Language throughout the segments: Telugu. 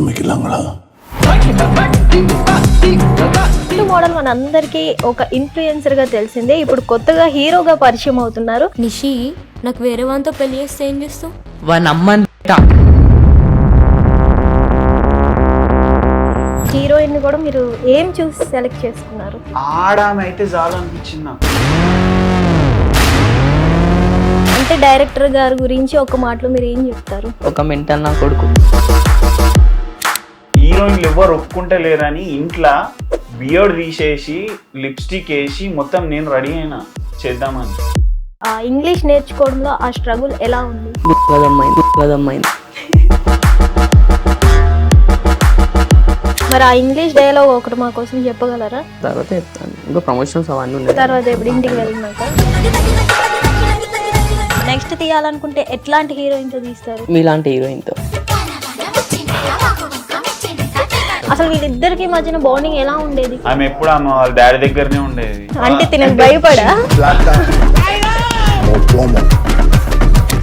ఆరంభికలాంగా మోడల్ మన అందరికి ఒక ఇన్ఫ్లుయెన్సర్ గా తెలిసిందే. ఇప్పుడు కొత్తగా హీరోగా పరిచయం అవుతున్నారు. నిషి, నాకు వేరే వాళ్ళతో పెళ్లి చేస్తే ఏం చేస్తావు? వాని అమ్మని హీరోయిన్ కూడా మీరు ఏం చూసి సెలెక్ట్ చేసుకున్నారు? ఆడామైతే చాలు అనిపించింది నాకు. అంటే డైరెక్టర్ గారి గురించి ఒక మాటలో మీరు ఏం చెప్తారు? ఒక మెంటల్ నా కొడుకు. హీరోయిన్లు ఎవరు ఒప్పుకుంటే లేరని ఇంట్లో బియర్డ్ తీసేసి లిప్స్టిక్ వేసి మొత్తం నేను రెడీ అయినా చేద్దామని. ఆ ఇంగ్లీష్ నేర్చుకోవడంలో ఆ స్ట్రగుల్ ఎలా ఉంది? గదమ్మాయింది. మరి ఆ ఇంగ్లీష్ డైలాగ్ ఒకటి మా కోసం చెప్పగలరా? తర్వాత చెప్తాను. ఇంకా ప్రమోషన్స్ అవన్నీ ఉన్నాయి. తర్వాత ఎప్పుడు ఇంటికి వెళ్ళినాక నెక్స్ట్ తీయాలనుకుంటే ఎట్లాంటి హీరోయిన్ తో తీస్తారు? మీలాంటి హీరోయిన్తో. అసలు వీళ్ళిద్దరికి మధ్యన బాండింగ్ ఎలా ఉండేది? ఆమె ఎప్పుడు ఆమె వాళ్ళ డాడీ దగ్గరనే ఉండేది. అంటే తినకు భయపడా?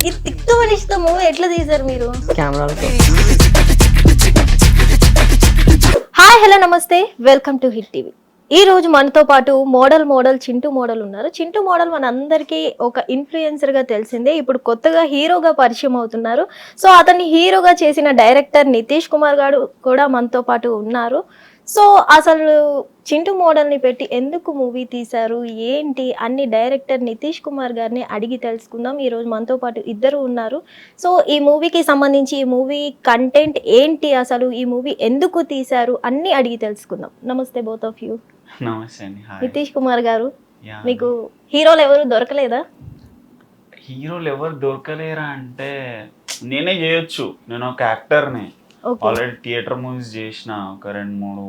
ఈ తిక్కు మనిషితో మూవీ ఎట్లా తీసారు మీరు? కెమెరాలతో. హాయ్ హలో నమస్తే, వెల్కమ్ టు హిట్ టీవీ. ఈ రోజు మనతో పాటు మోడల్ చింటూ మోడల్ ఉన్నారు. చింటూ మోడల్ మన అందరికీ ఒక ఇన్ఫ్లుయెన్సర్ గా తెలిసిందే. ఇప్పుడు కొత్తగా హీరోగా పరిచయం అవుతున్నారు. సో అతన్ని హీరోగా చేసిన డైరెక్టర్ నితీష్ కుమార్ గారు కూడా మనతో పాటు ఉన్నారు. సో అసలు చింటూ మోడల్ని పెట్టి ఎందుకు మూవీ తీశారు, ఏంటి అన్ని డైరెక్టర్ నితీష్ కుమార్ గారిని అడిగి తెలుసుకుందాం. ఈరోజు మనతో పాటు ఇద్దరు ఉన్నారు. సో ఈ మూవీకి సంబంధించి ఈ మూవీ కంటెంట్ ఏంటి, అసలు ఈ మూవీ ఎందుకు తీశారు అన్ని అడిగి తెలుసుకుందాం. నమస్తే బోత్ ఆఫ్ యూ. నమస్తే అండి. హాయ్. నితీష్ కుమార్ గారు, యా. మీకు హీరోలు ఎవరు దొరకలేదా? హీరోలు ఎవరు దొరకలేరా అంటే నేనే చేయొచ్చు. నేను ఒక యాక్టర్ని. ఆల్రెడీ థియేటర్ మూవీస్ చేసిన, ఒక 2-3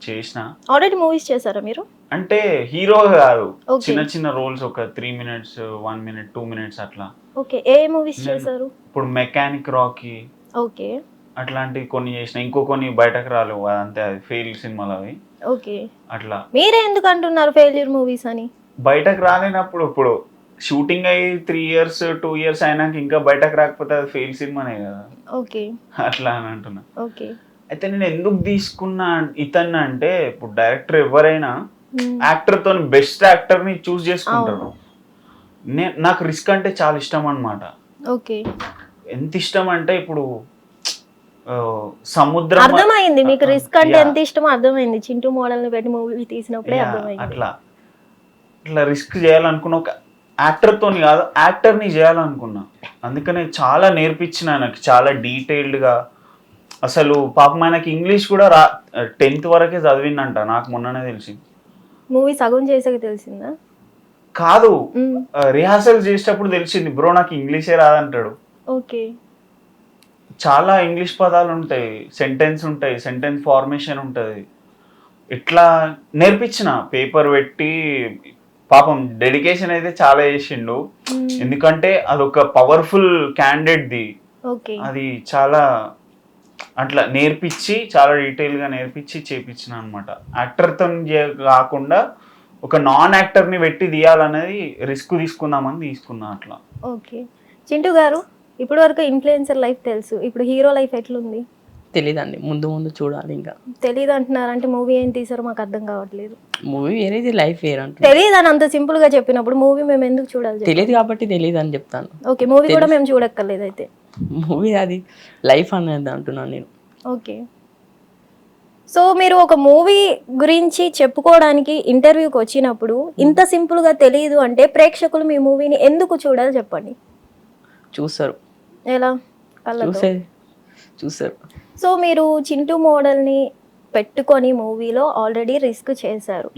చేసిన. ఆల్రెడీ మూవీస్ చేశారా మీరు? అంటే హీరో కాదు, Okay. చిన్న చిన్న రోల్స్, ఒక 3 minutes 1 minute 2 minutes అట్లా. ఓకే, ఏ మూవీస్ చేశారు? ఇప్పుడు మెకానిక్ రాకీ ఓకే అట్లాంటివి కొన్ని చేసిన. ఇంకో కొన్ని బయటకు రాలేవు, అంతే, అది ఫెయిల్ సినిమాలు అవి. ఓకే, అట్లా మీరే ఎందుకు అంటున్నారు ఫెయిల్యూర్ మూవీస్ అని? బయటకు రాలేనప్పుడు, ఇప్పుడు షూటింగ్ అయ్యి 3 years 2 years అయినాక ఇంకా బయటకు రాకపోతే అది ఫెయిల్ సినిమానే కదా. ఓకే, అట్లా అని అంటున్నా. ఓకే. అయితే నేను ఎందుకు తీసుకున్నా ఇతన్ని అంటే, ఇప్పుడు డైరెక్టర్ ఎవరైనా యాక్టర్ తో బెస్ట్ యాక్టర్ ని చూస్ చేసుకుంటారు. నాకు రిస్క్ అంటే చాలా ఇష్టం అన్నమాట. ఓకే, ఎంత ఇష్టం అంటే ఇప్పుడు సముద్రం. అర్థమైంది మీకు రిస్క్ అంటే ఎంత ఇష్టమో అర్థమైంది. చింటూ మోడల్ ని పెట్టి మూవీ తీసినప్పుడే అర్థమైంది. అట్లా ఇట్లా రిస్క్ చేయాలనుకున్న ఒక యాక్టర్ తోని కాదు, యాక్టర్ ని చేయాలనుకున్నా. అందుకనే చాలా నేర్పించిన నాకు, చాలా డీటెయిల్డ్ గా. అసలు పాపం ఆయనకి ఇంగ్లీష్ కూడా 10th వరకే చదివిందంట, నాకు మొన్ననే తెలిసింది. మూవీ సగం చేసాక తెలిసిందా? కాదు, రిహార్సల్ చేసేటప్పుడు తెలిసింది. బ్రో నాకు ఇంగ్లీషే రాదంటాడు. ఓకే, చాలా ఇంగ్లీష్ పదాలు ఉంటాయి, సెంటెన్స్ ఉంటాయి, సెంటెన్స్ ఫార్మేషన్ ఉంటుంది. ఇట్లా నేర్పించిన పేపర్ పెట్టి. పాపం డెడికేషన్ అయితే చాలా చేసిండు. ఎందుకంటే అదొక పవర్ఫుల్ క్యాండిడేట్ది. అది చాలా అట్లా నేర్పించి, చాలా డీటెయిల్గా నేర్పించి చేపించిన అనమాట. యాక్టర్తో కాకుండా ఒక నాన్ యాక్టర్ని పెట్టి తీయాలనేది రిస్క్ తీసుకుందామని తీసుకున్నా అట్లా. ఓకే. చింటూ గారు, ఇప్పటి వరకు ఇన్ఫ్లుయెన్సర్ లైఫ్ తెలుసు, ఇప్పుడు హీరో లైఫ్ ఎట్లుంది? తెలీదండి, ముందు చూడాలి. ఇంకా తెలియదు అంటున్నారంటే మూవీ ఏం తీసారో మాకు అర్థం కావట్లేదు. మూవీ వేరేది, లైఫ్ వేరే అంటారు. తెలియదు అని అంత సింపుల్ గా చెప్పినప్పుడు మూవీ మేము ఎందుకు చూడాలి? తెలియదు కాబట్టి తెలియదు అని చెప్తాను. ఓకే, మూవీ కూడా మేము చూడక్కర్లేదు అయితే. మూవీ అది లైఫ్ అనేది అంటున్నాను నేను. ఓకే. సో మీరు ఒక మూవీ గురించి చెప్పుకోవడానికి ఇంటర్వ్యూకి వచ్చినప్పుడు ఇంత సింపుల్ గా తెలియదు అంటే ప్రేక్షకులు మీ మూవీని ఎందుకు చూడాలి చెప్పండి? చూస్తారు. ఎలా? కళ్ళతో చూస్తారు. సో మీరు చింటూ మోడల్ని పెట్టుకొని మూవీలో ఆల్రెడీ రిస్క్ చేశారు.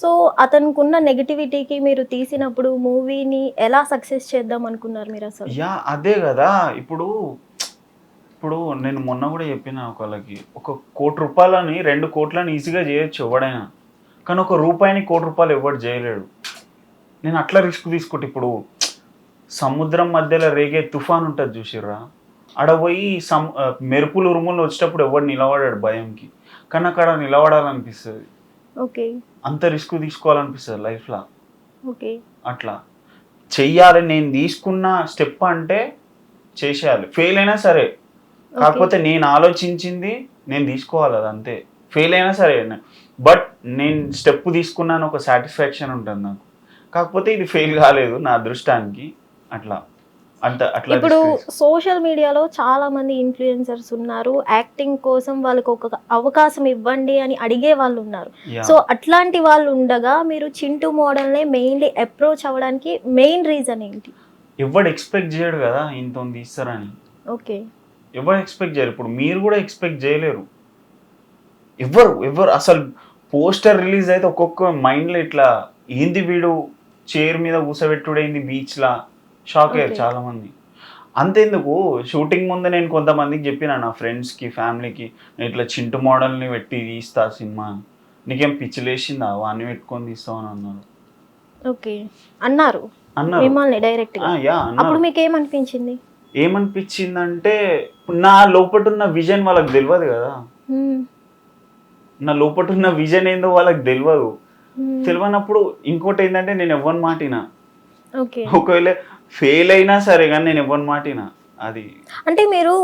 సో అతనికి ఉన్న నెగటివిటీకి మీరు తీసినప్పుడు మూవీని ఎలా సక్సెస్ చేద్దాం అనుకున్నారు మీరు అసలు? అదే కదా. ఇప్పుడు నేను మొన్న కూడా చెప్పిన ఒకళ్ళకి, 1 కోటి రూపాయలని 2 కోట్లని ఈజీగా చేయొచ్చు ఎవడైనా, కానీ 1 రూపాయిని 1 కోటి రూపాయలు ఎవరు చేయలేడు. నేను అట్లా రిస్క్ తీసుకుంటే, ఇప్పుడు సముద్రం మధ్యలో రేగే తుఫాన్ ఉంటుంది చూసిర్రా, ఆడ పోయి మెరుపులు ఉరుములు వచ్చేటప్పుడు ఎవడు నిలబడాడు భయంకి, కానీ అక్కడ నిలబడాలనిపిస్తుంది. ఓకే, అంత రిస్క్ తీసుకోవాలనిపిస్తుంది లైఫ్లో. ఓకే, అట్లా చెయ్యాలి. నేను తీసుకున్న స్టెప్ అంటే చేసేయాలి. ఫెయిల్ అయినా సరే కాకపోతే నేను ఆలోచించింది నేను తీసుకోవాలి, అది అంతే. ఫెయిల్ అయినా సరే, బట్ నేను స్టెప్ తీసుకున్నాను, ఒక సాటిస్ఫాక్షన్ ఉంటుంది నాకు. కాకపోతే ఇది ఫెయిల్ కాలేదు నా అదృష్టానికి, అట్లా అట్లా ఇప్పుడు సోషల్ మీడియాలో చాలా మంది ఇన్ఫ్లుయెన్సర్స్ ఉన్నారు, యాక్టింగ్ కోసం వాళ్ళకి ఒక అవకాశం ఇవ్వండి అని అడిగే వాళ్ళు ఉన్నారు. సో అట్లాంటి వాళ్ళు ఉండగా మీరు చింటూ మోడల్నే మెయిన్లీ అప్రోచ్ అవ్వడానికి మెయిన్ రీజన్ ఏంటి? ఎవడు ఎక్స్పెక్ట్ చేయడు కదా ఇంత తీస్తారని. ఓకే, ఎవరు ఎక్స్పెక్ట్ చేయరు. ఇప్పుడు మీరు కూడా ఎక్స్పెక్ట్ చేయలేరు. ఎవరు అసలు పోస్టర్ రిలీజ్ అయితే ఒక్కొక్క మైండ్లో ఇట్లా ఏంది వీడు చైర్ మీద కూసబెట్టుడైంది బీచ్లా, షాక్ అయ్యారు చాలా మంది. అంతేందుకు షూటింగ్ ముందు నేను కొంతమందికి చెప్పిన, నా ఫ్రెండ్స్కి, ఫ్యామిలీకి, నేను ఇట్లా చింటు మోడల్ని పెట్టి తీస్తా సినిమా, నీకేం పిచ్చిలేసిందా వాడిని పెట్టుకొని తీస్తావు అని అన్నారు. ఓకే అన్నారు మిమ్మల్ని డైరెక్ట్ గా. అప్పుడు మీకు ఏమనిపించింది? ఏమనిపించిందంటే నా లోపట ఉన్న విజన్ వాళ్ళకి తెలియదు కదా, నా లోపట ఉన్న విజన్ ఏందో వాళ్ళకి తెలియనప్పుడు ఇంకోటి ఏంటంటే నేను ఎవరిని మాటినా, ఒకవేళ ఫెయిల్ అయినా సరే కానీ నేను ఎవరిని మాటినా. అది అంటే మీరు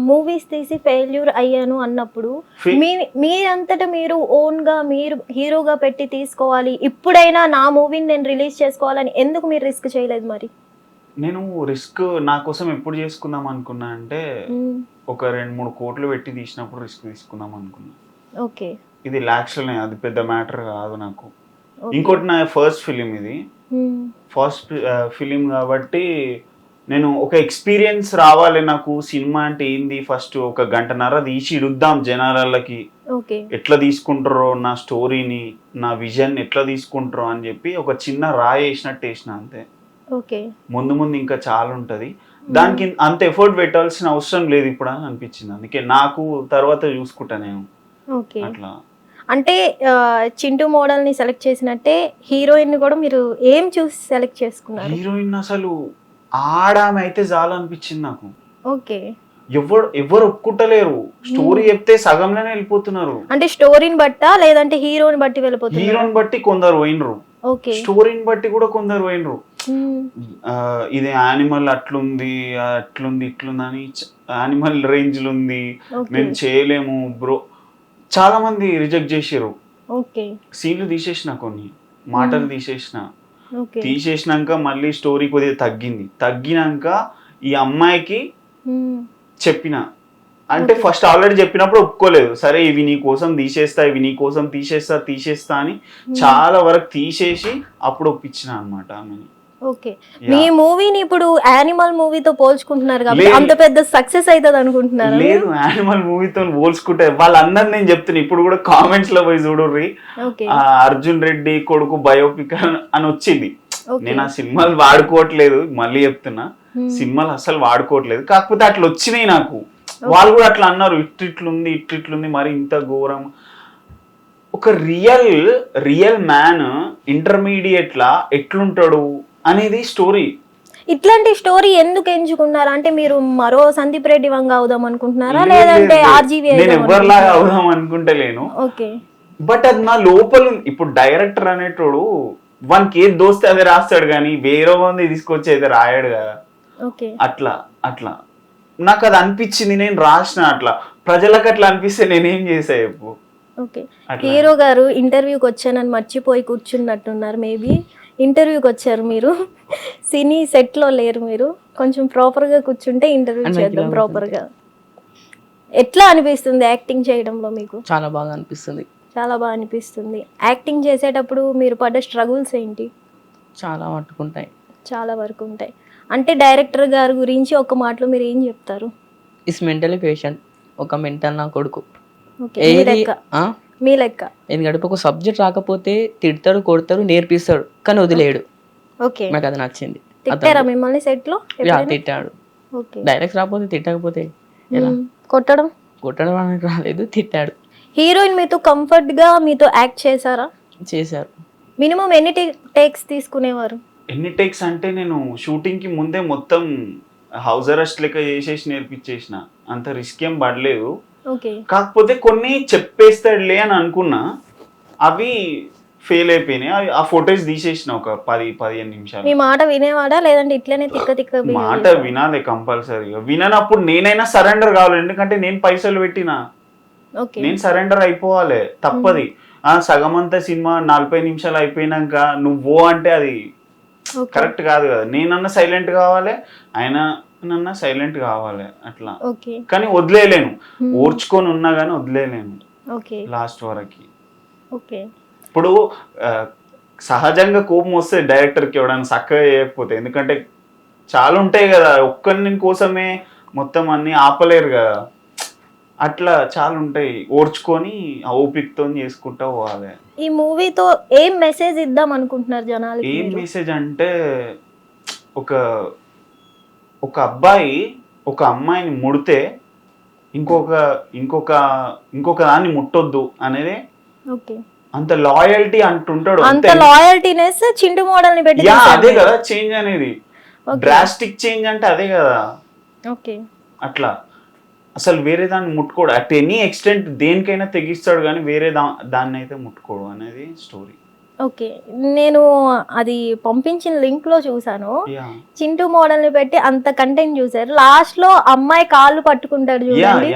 మూవీస్ తీసి ఫెయిల్యూర్ అయ్యాను అన్నప్పుడు మీరంతటా మీరు ఓన్ గా మీరు హీరోగా పెట్టి తీసుకోవాలి, ఇప్పుడైనా నా మూవీని నేను రిలీజ్ చేసుకోవాలని ఎందుకు మీరు రిస్క్ చేయలేదు? మరి నేను రిస్క్ నా కోసం ఎప్పుడు చేసుకుందాం అనుకున్నా అంటే ఒక 2-3 కోట్లు పెట్టి తీసినప్పుడు రిస్క్ తీసుకుందాం అనుకున్నా. ఓకే, ఇది లాక్స్లోనే, అది పెద్ద మ్యాటర్ కాదు నాకు. ఇంకోటి నా ఫస్ట్ ఫిలిం, ఇది ఫస్ట్ ఫిలిం కాబట్టి నేను ఒక ఎక్స్పీరియన్స్ రావాలి నాకు. సినిమా అంటే ఏంది, ఫస్ట్ 1 గంటన్నర తీసి ఇడుద్దాం జనాలకి, ఎట్లా తీసుకుంటారో నా స్టోరీని, నా విజన్ ఎట్లా తీసుకుంటారో అని చెప్పి ఒక చిన్న రాయి వేసినట్టు వేసిన అంతే. ముందు ఇంకా చాలా ఉంటది, దానికి అంత ఎఫర్ట్ పెట్టాల్సిన అవసరం లేదు ఇప్పుడు అని అనిపించింది. అందుకే నాకు తర్వాత చూసుకుంటా నేను అట్లా. అంటే చింటూ మోడల్ ని సెలెక్ట్ చేసినట్టే హీరోయిన్ కూడా మీరు ఏం చూసి సెలెక్ట్ చేసుకున్నారు? హీరోయిన్ అసలు ఆడామె అయితే చాలా అనిపించింది నాకు. ఓకే, ఎవరు ఒప్పుకుంటలేరు, స్టోరీ చెప్తే సగంలోనే వెళ్ళిపోతున్నారు. అంటే స్టోరీని బట్టా లేదంటే హీరోని బట్టి వెళ్ళిపోతున్నారు? హీరోని బట్టి కొందరు పోయినరు, స్టోరీని బట్టి కూడా కొందరు పోయినరు. ఇది యానిమల్ అట్లుంది ఇట్లుంది అని, యానిమల్ రేంజ్ ఉంది, మేము చేయలేము బ్రో, చాలా మంది రిజెక్ట్ చేసారు. సీన్లు తీసేసిన, కొన్ని మాటలు తీసేసినాక మళ్ళీ స్టోరీ కొద్దిగా తగ్గినాక ఈ అమ్మాయికి చెప్పిన, అంటే ఫస్ట్ ఆల్రెడీ చెప్పినప్పుడు ఒప్పుకోలేదు, సరే ఇవి నీ కోసం తీసేస్తా అని చాలా వరకు తీసేసి అప్పుడు ఒప్పించిన అనమాట ఆమెని. ఓకే, మీ మూవీని ఇప్పుడు యానిమల్ మూవీతో పోల్చుకుంటున్నారు కాబట్టి అంత పెద్ద సక్సెస్ అవుతుంది అనుకుంటున్నారు? లేదు, యానిమల్ మూవీతో పోల్చుకుంటే వాళ్ళందరూ నేను చెప్తున్నా, ఇప్పుడు కూడా కామెంట్స్ లో పోయి చూడుర్రి, అర్జున్ రెడ్డి కొడుకు బయోపిక్ అని వచ్చింది. నేను ఆ సినిమాలు వాడుకోవట్లేదు, మళ్ళీ చెప్తున్నా, సినిమాలు అసలు వాడుకోవట్లేదు, కాకపోతే అట్లా వచ్చినాయి నాకు. వాళ్ళు కూడా అట్లా అన్నారు, ఇట్లుంది మరి ఇంత ఘోరం. ఒక రియల్ మ్యాన్ ఇంటర్మీడియట్ లా ఎట్లుంటాడు అనేది స్టోరీ. ఇట్లాంటి స్టోరీ ఎందుకు ఎంచుకున్నారు? అంటే మీరు మరో సందీప్ రెడ్డి వంగ అవుదాం అనుకుంటున్నారా, లేదంటే ఆర్జీవి? నేను ఎవరిలాగా అవుదాం అనుకుంటలేను, బట్ అది నా లోపల. ఇప్పుడు డైరెక్టర్ అనేటోడు వానికి ఏది దోస్తే అదే రాస్తాడు, కానీ వేరే మంది తీసుకొచ్చి అయితే రాయాడు కదా. అట్లా నాకు అది అనిపించింది, నేను రాసిన. అట్లా ప్రజలకు అట్లా అనిపిస్తే నేనేం చేసా చెప్పు. హీరో గారు ఇంటర్వ్యూకి వచ్చానని మర్చిపోయి కూర్చున్నట్టున్నారు. మేబీ ఇంటర్వ్యూకి వచ్చారు మీరు, సినీ సెట్ లో లేరు మీరు. కొంచెం ప్రాపర్ గా కూర్చుంటే ఇంటర్వ్యూ చేద్దాం ప్రాపర్ గా. ఎట్లా అనిపిస్తుంది యాక్టింగ్ చేయడంలో మీకు? చాలా బాగా అనిపిస్తుంది. చాలా బాగా అనిపిస్తుంది. యాక్టింగ్ చేసేటప్పుడు మీరు పడ్డ స్ట్రగుల్స్ ఏంటి? చాలా వరకు ఉంటాయి. అంటే డైరెక్టర్ గారి గురించి ఒక మాటలో మీరు ఏం చెప్తారు? ఇస్ మెంటలీ పేషెంట్, ఒక మెంటల్ నా కొడుకు. మీ లెక్క ఎందుకంటే ఒక సబ్జెక్ట్ రాకపోతే తిడతాడు, కొడతాడు, నేర్పిస్తాడు, కానీ వదిలేడు. నాకు అది నచ్చింది. తిట్టారా మిమ్మల్ని సెట్ లో? తిట్టాడు. డైరెక్ట్ రాకపోతే తిట్టకపోతే ఎలా? కొట్టడం అనేది రాలేదు, తిట్టాడు. హీరోయిన్ మీతో కంఫర్ట్ గా మీతో యాక్ట్ చేశారు? మినిమం ఎన్ని టేక్స్ తీసుకునేవారు? ఎన్ని టేక్స్ అంటే నేను షూటింగ్ కి ముందే మొత్తం హౌస్ అరెస్ట్ లెక్క చేసేసి నేర్పించేసిన, అంత రిస్క్ ఏం పడలేదు. కాకపోతే కొన్ని చెప్పేస్తాడులే అని అనుకున్నా, అవి ఫెయిల్ అయిపోయినాయి. ఆ ఫొటోస్ తీసేసిన ఒక 10-15 నిమిషాలు. మీ మాట వినేవాడా లేదంటే ఇట్లనే తిక్క తిక్క మాట వినాలి కంపల్సరీగా. విననప్పుడు నేనైనా సరెండర్ కావాలి, ఎందుకంటే నేను పైసలు పెట్టినా, ఓకే నేను సరెండర్ అయిపోవాలి, తప్పది. సగం అంతా సినిమా 40 నిమిషాలు అయిపోయినాక నువ్వు అంటే అది కరెక్ట్ కాదు కదా. నేనన్నా సైలెంట్ కావాలి, ఆయన నన్నా సైలెంట్ కావాలి అట్లా. ఓకే కానీ వదిలేయలేను, ఓర్చుకొని ఉన్నా కానీ వదిలేయలేను ఓకే లాస్ట్ వరకు. ఓకే ఇప్పుడు సహజంగా కోపం వస్తే డైరెక్టర్కి ఎవడైనా చక్కగా చేయకపోతే, ఎందుకంటే చాలా ఉంటాయి కదా, ఒక్కరిని కోసమే మొత్తం అన్ని ఆపలేరు కదా, అట్లా చాలా ఉంటాయి. ఓర్చుకొని ఆ ఓపికతో చేసుకుంటా పోవాలి. ఈ మూవీతో ఏం మెసేజ్ ఇద్దాం అనుకుంటున్నారు జనాలకి? ఏం మెసేజ్ అంటే, ఒక అబ్బాయి ఒక అమ్మాయిని ముడితే ఇంకొక దాన్ని ముట్టొద్దు అనేది, ఓకే అంత లాయల్టీ అంటుంటాడు. అంత లాయల్టీనెస్ చింటూ మోడల్ ని పెట్టి అదే కదా చేంజ్ అనేది, డ్రాస్టిక్ చేంజ్ అంటే అదే కదా. ఓకే అట్లా అసలు వేరే దాన్ని ముట్టుకోడు, అట్ ఎనీ ఎక్స్టెంట్ దేనికైనా తెగిస్తాడు, కానీ వేరే దాన్ని అయితే ముట్టుకోడు అనేది స్టోరీ. ఓకే నేను అది పంపించిన లింక్ లో చూసాను, చింటూ మోడల్ ని పెట్టి అంత కంటెంట్ చూసారు. లాస్ట్ లో అమ్మాయి కాళ్ళు పట్టుకుంటాడు చూడండి,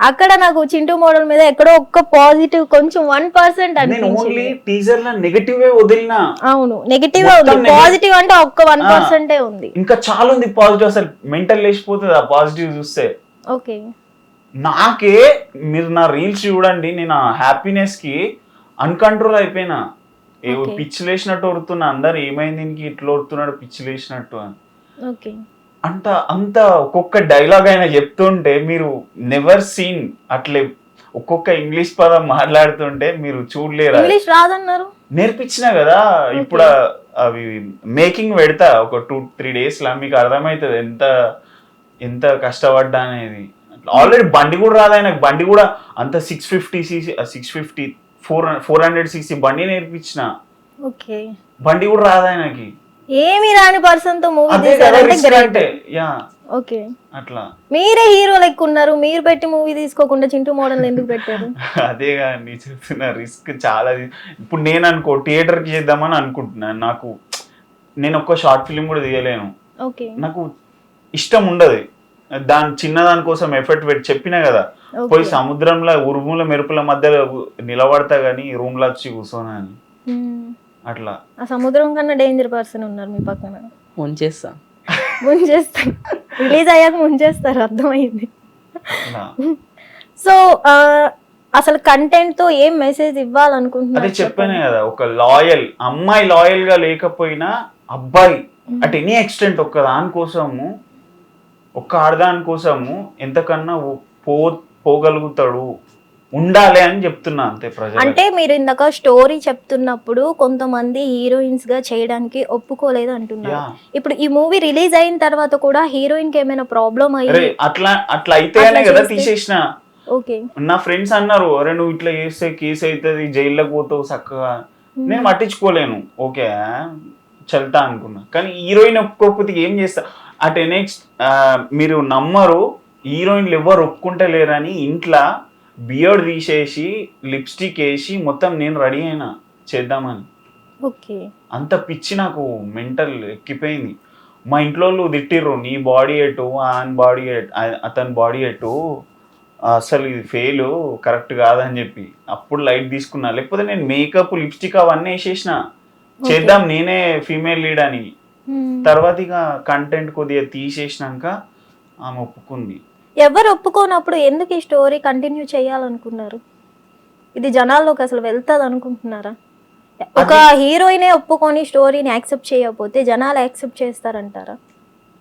అక్కడ నాకు చింటూ మోడల్ మీద ఎక్కడో ఒక్క పాజిటివ్ కొంచెం 1% అనిపించింది. టీజర్ లో నెగటివ్ వదిలినా, అవును నెగటివ్ ఉంది, పాజిటివ్ అంటే ఒక్క 1% ఉంది. ఇంకా చాలా ఉంది పాజిటివ్, అసలు మెంటల్ లేచిపోతుంది ఆ పాజిటివ్ చూస్తే. ఓకే నాకే మీరు నా రీల్స్ చూడండి, నేను ఆ హ్యాపీనెస్ కి అన్కంట్రోల్ అయిపోయినా, ఏవో పిచ్చి లేచినట్టు ఒరుతున్నా, అందరు ఏమైంది దీనికి ఇట్లా ఒరుతున్నాడు పిచ్చి లేచినట్టు అని. ఓకే అంత ఒక్కొక్క డైలాగ్ అయినా చెప్తుంటే మీరు నెవర్ సీన్ అట్లే ఒక్కొక్క ఇంగ్లీష్ పదం మాట్లాడుతుంటే మీరు చూడలేరు. ఇంగ్లీష్ రాదన్నారు, నేర్పించినా కదా. ఇప్పుడు అవి మేకింగ్ పెడతా ఒక 2-3 days లా, మీకు అర్థమవుతుంది ఎంత కష్టపడ్డా అనేది. ఆల్రెడీ బండి కూడా రాదు ఆయనకు, బండి కూడా అంత 650 400cc బండి నేర్పించిన, బండి కూడా రాదు ఆయనకి. ఏమి రాని పర్సన్ తో మూవీ తీసారంటే ఓకే అట్లా. మీరే హీరో లెక్క ఉన్నారు, మీరు పెట్టి మూవీ తీసుకోకుండా చింటూ మోడల్ ఎందుకు పెట్టారు? అదే కానీ చెప్తున్నా, రిస్క్ చాలా. ఇప్పుడు నేను అనుకో థియేటర్ కి చేద్దామని అనుకుంటున్నాను, నేను ఒక్క షార్ట్ ఫిల్మ్ కూడా తీయలేను, నాకు ఇష్టం ఉండదు. చిన్నదాని కోసం ఎఫర్ట్ పెట్టి చెప్పినా కదా, పోయి సముద్రంలో ఉరుముల మెరుపుల మధ్యలో నిలబడతా గానీ రూమ్ లో వచ్చి కూర్చోనా అని. అట్లా ఆ సముద్రం కన్నా డేంజర్ పర్సన్ ఉన్నారు మీ పక్కన. ముంచేస్తా రిలీజ్ అయ్యాక ముంచేస్తారు, అర్థమైంది. సో అసలు కంటెంట్ తో ఏం మెసేజ్ ఇవ్వాలనుకుంటున్నారు? అదే చెప్పానే కదా, ఒక అమ్మాయి లాయల్ గా లేకపోయినా అబ్బాయి అట్ ఎనీ ఎక్స్టెంట్ ఒక్క దానికోసము, ఒక్క ఆడదాని కోసము ఎంతకన్నా పోగలుగుతాడు, ఉండాలి అని చెప్తున్నా అంతే ప్రజలు. అంటే మీరు ఇందాక స్టోరీ చెప్తున్నప్పుడు కొంతమంది హీరోయిన్స్ గా చేయడానికి ఒప్పుకోలేదు అంటున్నారు. ఇప్పుడు ఈ మూవీ రిలీజ్ అయిన తర్వాత కూడా హీరోయిన్ కి ఏమైనా ప్రాబ్లం అయ్యి అట్లా అయితేనే కదా తీసేసిన. ఓకే నా ఫ్రెండ్స్ అన్నారు, అరే నువ్వు ఇట్లా చేస్తే కేసు అవుతుంది, జైల్లోకి పోతావు చక్కగా. నేను పట్టించుకోలేను, ఓకే చల్తా అనుకున్నా. కానీ హీరోయిన్ ఒప్పుకోకపోతే ఏం చేస్తా? అట్ నెక్స్ట్ మీరు నమ్మరు, హీరోయిన్లు ఎవరు ఒప్పుకుంటలేరని ఇంట్లో బియర్డ్ తీసేసి లిప్స్టిక్ వేసి మొత్తం నేను రెడీ అయినా చేద్దామని. ఓకే అంత పిచ్చి నాకు, మెంటల్ ఎక్కిపోయింది. మా ఇంట్లో వాళ్ళు తిట్టిర్రు, నీ బాడీ ఎటు, అతని బాడీ ఎటు, అసలు ఇది ఫెయిల్, కరెక్ట్ కాదని చెప్పి అప్పుడు లైట్ తీసుకున్నా. లేకపోతే నేను మేకప్ లిప్స్టిక్ అవన్నీ వేసేసిన, చేద్దాం నేనే ఫీమేల్ లీడ్ అని. తర్వాత ఇక కంటెంట్ కొద్దిగా తీసేసినాక ఆమె ఒప్పుకుంది. ఎవరు ఒప్పుకోనప్పుడు ఎందుకు ఈ స్టోరీ కంటిన్యూ చేయాలనుకున్నారు? ఇది జనాల్లోకి అసలు వెళ్తుంది అనుకుంటున్నారా? ఒక హీరోయినే ఒప్పుకొని స్టోరీని యాక్సెప్ట్ చేయకపోతే జనాలు యాక్సెప్ట్ చేస్తారంటారా?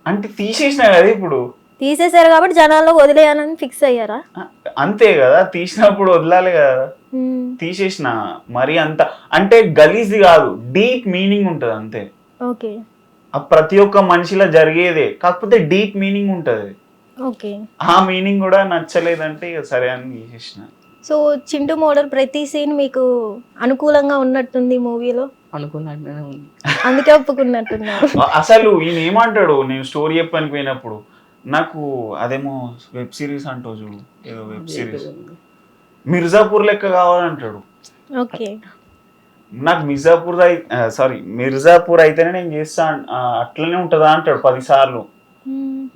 అంటే తీసేసినా కదా, ఇప్పుడు తీసేసారు కాబట్టి జనాల్లో వదిలేయాలని ఫిక్స్ అయ్యారా? అంతే కదా, తీసినప్పుడు వదలాలి కదా. తీసేసిన మరి అంత అంటే గలీజ్ కాదు, డీప్ మీనింగ్ ఉంటది అంతే. ఓకే ప్రతి ఒక్క మనిషిలో జరిగేదే, కాకపోతే డీప్ మీనింగ్ ఉంటది. ఓకే ఆ మీనింగ్ కూడా నచ్చలేదంటే ఇక సరే అని తీసేసిన. సో చింటూ మోడల్ ప్రతి సీన్ మీకు అనుకూలంగా ఉన్నట్టుంది మూవీలో, అనుకున్నట్టుగానే ఉంది, అందుకే ఒప్పుకున్నట్టున్నారు. అసలు ఈయన ఏమంటాడు, నేను స్టోరీ చెప్పని పోయినప్పుడు నాకు అదేమో వెబ్ సిరీస్ అంటావు చూడు, ఏదో వెబ్ సిరీస్ మిర్జాపూర్ లెక్క కావాలంటాడు. ఓకే నాకు మిర్జాపూర్ అయితేనే నేను చేస్తా అట్లనే ఉంటుందా అంటాడు 10 సార్లు.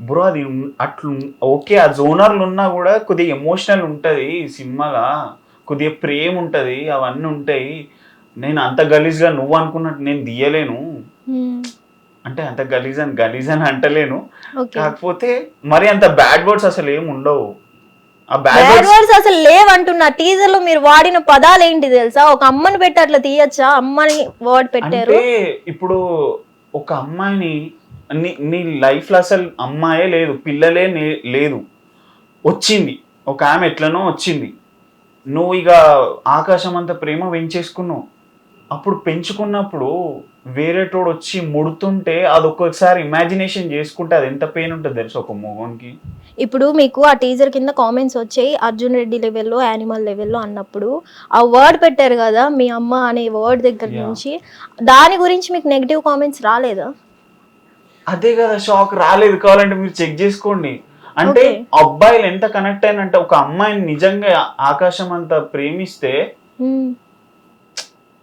బ్రో అది అట్లు ఓకే, ఆ జోనర్లు ఉన్నా కూడా కొద్దిగా ఎమోషనల్ ఉంటుంది సినిమాగా, కొద్దిగా ప్రేమ ఉంటుంది, అవన్నీ ఉంటాయి. నేను అంత గలీజ్గా నువ్వు అనుకున్నట్టు నేను తీయలేను, అంటే అంత గలీజ్ అని అంటలేను, కాకపోతే మరి అంత బ్యాడ్ వర్డ్స్ అసలు ఏమి ఉండవు. ఆ బ్యాడ్ వర్డ్స్ అసలు లేవంటున్నా. టీజర్ లో మీరు వాడిన పదాలు ఏంటి తెలుసా? ఒక అమ్మని పెట్టి అట్లా తీయచ్చా? అమ్మని వర్డ్ పెట్టారు. అంటే ఇప్పుడు ఒక అమ్మాయిని నీ లైఫ్ లో అసలు అమ్మాయే లేదు, పిల్లలే లేదు, వచ్చింది ఒక ఆమె ఎట్లనో వచ్చింది, నువ్వు ఇక ఆకాశం అంత ప్రేమ పెంచేసుకున్నావు. అప్పుడు పెంచుకున్నప్పుడు వేరేటోడు వచ్చి ముడుతుంటే అది ఒక్కొక్కసారి ఇమాజినేషన్ చేసుకుంటే అది ఎంత పెయిన్ ఉంటుంది తెలుసు ఒక మగోనికి. ఇప్పుడు మీకు ఆ టీజర్ కింద కామెంట్స్ వచ్చాయి అర్జున్ రెడ్డి లెవెల్లో, యానిమల్ లెవెల్లో అన్నప్పుడు ఆ వర్డ్ పెట్టారు కదా మీ అమ్మ అనే వర్డ్ దగ్గర నుంచి, దాని గురించి మీకు నెగిటివ్ కామెంట్స్ రాలేదా? అదే కదా షాక్, రాలేదు. కావాలంటే మీరు చెక్ చేసుకోండి. అంటే అబ్బాయిలు ఎంత కనెక్ట్ అయినంటే ఒక అమ్మాయిని నిజంగా ఆకాశం అంతా ప్రేమిస్తే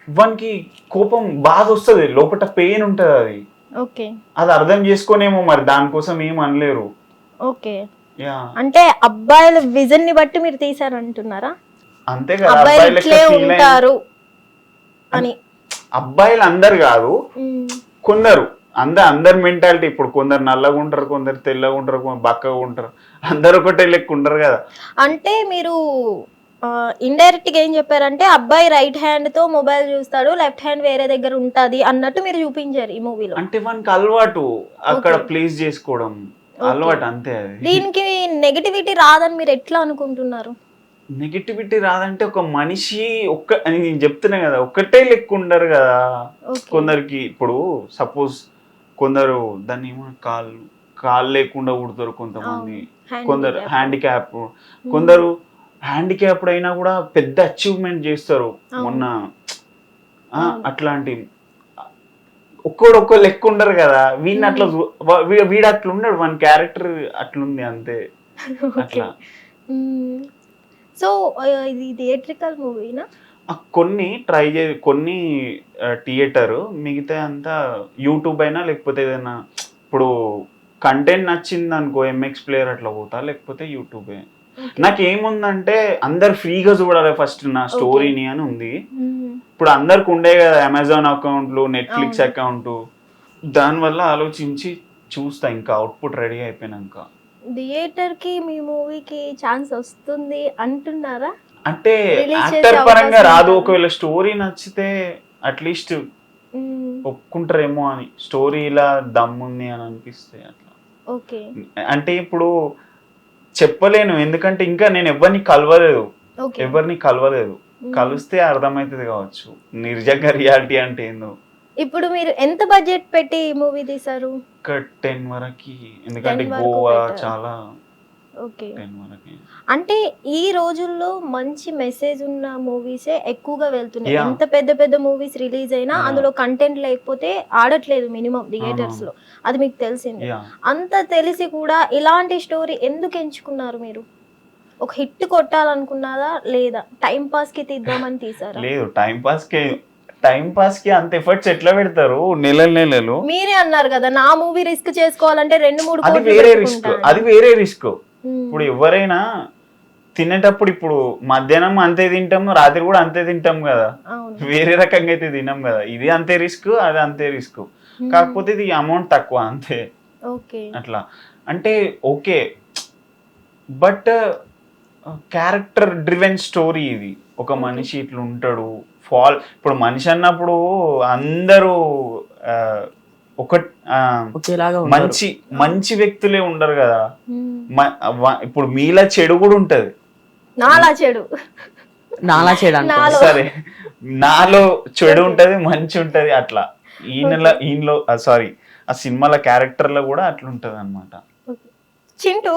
వానికి కోపం బాధ వస్తుంది, లోపల పెయిన్ ఉంటది, అది అర్థం చేసుకోనేమో మరి దానికోసం ఏం అనలేరు. అంటే అబ్బాయిల విజన్ ని బట్టి మీరు తీసారంటున్నారా? అంతే కదా, అబ్బాయిలు అందరు కాదు, కొందరు అందరు మెంటాలిటీ. ఇప్పుడు కొందరు నల్లగా ఉంటారు, కొందరు తెల్లగా ఉంటారు, బక్కగా ఉంటారు, అందరు ఒకటే లెక్క ఉండరు కదా. అంటే మీరు ఇండైరెక్ట్ గా ఏం చెప్పారంటే అబ్బాయి రైట్ హ్యాండ్ తో మొబైల్ చూస్తాడు, లెఫ్ట్ హ్యాండ్ వేరే దగ్గర ఉంటది అన్నట్టు మీరు చూపించారు ఈ మూవీలో. అంటే వానికి అలవాటు అక్కడ ప్లేస్ చేసుకోవడం అలవాటు, అంతే. అది దీనికి నెగటివిటీ రాదని మీరు ఎట్లా అనుకుంటున్నారు? నెగటివిటీ రాదంటే ఒక మనిషి నేను చెప్తున్నా కదా, ఒక్కటే లెక్క ఉండరు కదా. కొందరికి ఇప్పుడు సపోజ్ కొందరు దాన్ని ఏమో కాళ్ళు లేకుండా ఉడతారు కొంతమంది, కొందరు హ్యాండిక్యాప్, కొందరు హ్యాండిక్యాప్డ్ అయినా కూడా పెద్ద అచీవ్మెంట్ చేస్తారు. మొన్న అట్లాంటి ఒక్కో లెక్క ఉండరు కదా. వీడిని అట్లా వీడు అట్లా ఉన్నాడు, మన క్యారెక్టర్ అట్లుంది అంతే. అట్లా సో ఇది థియేట్రికల్ మూవీనా? కొన్ని కొన్ని థియేటర్, మిగతా అంతా యూట్యూబ్ అయినా లేకపోతే ఏదైనా ఇప్పుడు కంటెంట్ నచ్చింది అనుకో ఎంఎక్స్ ప్లేయర్ అట్లా పోతా, లేకపోతే యూట్యూబే. నాకేముందంటే అందరు ఫ్రీగా చూడాలి ఫస్ట్ నా స్టోరీని అని ఉంది. ఇప్పుడు అందరికి ఉండే కదా అమెజాన్ అకౌంట్లు, నెట్ఫ్లిక్స్ అకౌంట్, దానివల్ల ఆలోచించి చూస్తా ఇంకా అవుట్పుట్ రెడీ అయిపోయినాక. థియేటర్ కి మీ మూవీకి ఛాన్స్ వస్తుంది అంటున్నారా? అంటే యాక్టర్ పరంగా రాదు, ఒకవేళ స్టోరీ నచ్చితే అట్లీస్ట్ ఒప్పుకుంటారేమో అని, స్టోరీ ఇలా దమ్ముంది అని అనిపిస్తే అట్లా. అంటే ఇప్పుడు చెప్పలేను, ఎందుకంటే ఇంకా నేను ఎవరిని కలవలేదు, కలిస్తే అర్థమవుతుంది కావచ్చు నిజంగా రియాలిటీ అంటే ఏందో. ఇప్పుడు మీరు ఎంత బడ్జెట్ పెట్టి మూవీ తీసారు? 10 వరకు, ఎందుకంటే గోవా చాలా. అంటే ఈ రోజుల్లో మంచి మెసేజ్ ఉన్న మూవీసే ఎక్కువగా వెళ్తున్నాయి. ఎంత పెద్ద పెద్ద మూవీస్ రిలీజ్ అయినా అందులో కంటెంట్ లేకపోతే ఆడట్లేదు మినిమం థియేటర్స్ లో, అది మీకు తెలిసింది. అంత తెలిసి కూడా ఇలాంటి స్టోరీ ఎందుకు ఎంచుకున్నారు మీరు? ఒక హిట్ కొట్టాలనుకున్నారా లేదా టైం పాస్ కి తీద్దామని తీసారా? లేదు, టైం పాస్ కి అంత ఎఫర్ట్స్ ఎట్లా పెడతారు నెలలు? మీరే అన్నారు కదా నా మూవీ రిస్క్ చేసుకోవాలంటే 2-3 అది వేరే రిస్క్. ఇప్పుడు ఎవరైనా తినేటప్పుడు ఇప్పుడు మధ్యాహ్నం అంతే తింటాము, రాత్రి కూడా అంతే తింటాం కదా, వేరే రకంగా అయితే తినాం కదా. ఇది అంతే రిస్క్, అది అంతే రిస్క్, కాకపోతే ఇది అమౌంట్ తక్కువ అంతే. అట్లా అంటే okay, but character driven story ఇది. ఒక మనిషి ఇట్లా ఉంటాడు, ఇప్పుడు మనిషి అన్నప్పుడు అందరూ మంచి వ్యక్తులే ఉండరు కదా. ఇప్పుడు మీలా చెడు కూడా ఉంటది, సరే నాలో చెడు ఉంటది, మంచి ఉంటది, అట్లా ఈయనలో సారీ ఆ సినిమాల క్యారెక్టర్లో కూడా అట్లా ఉంటది అన్నమాట. చింటూ,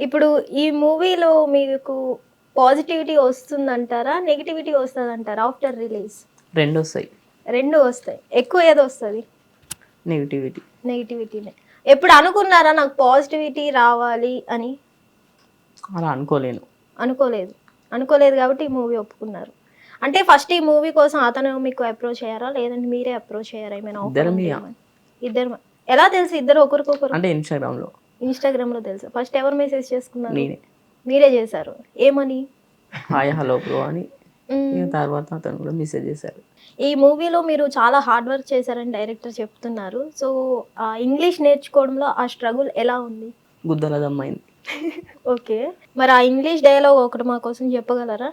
ఇప్పుడు ఈ మూవీలో మీకు పాజిటివిటీ వస్తుందంటారా, నెగిటివిటీ వస్తుందంటారా? ఆఫ్టర్ రిలీజ్ రెండు వస్తాయి. ఎక్కువ ఏదో వస్తుంది? నెగిటివిటీనే. ఎప్పుడు అనుకున్నారా నాకు పాజిటివిటీ రావాలి అని? అలా అనుకోలేదు కాబట్టి ఈ మూవీ ఒప్పుకున్నారు. అంటే ఫస్ట్ ఈ మూవీ కోసం అతను మీకు అప్రోచ్ అయ్యారా లేదంటే మీరే అప్రోచ్ అయ్యారా ఏమైనా offer ఇద్దరం ఉంటే ఇక. ఏమని? ఇద్దరు ఎలా తెలుసు ఇద్దరు ఒకరికొకరు? అంటే ఇన్స్టాగ్రామ్ లో ఇన్స్టాగ్రామ్ లో తెలుసు. ఫస్ట్ ఎవరు మెసేజ్ చేసుకున్నారు? నేనే మీరే చేశారు. ఏమని? హాయ్ హలో బ్రో అని. మ్మ్. ఇక తర్వాత అతను కూడా మెసేజ్ చేశారు. ఈ మూవీలో మీరు చాలా హార్డ్ వర్క్ చేశారని డైరెక్టర్ చెప్తున్నారు. సో ఇంగ్లీష్ నేర్చుకోవడంలో ఆ స్ట్రగుల్ ఎలా ఉంది? గుద్దలదమ్మైంది. ఓకే, మరి ఆ ఇంగ్లీష్ డైలాగ్ ఒకటి మా కోసం చెప్పగలరా?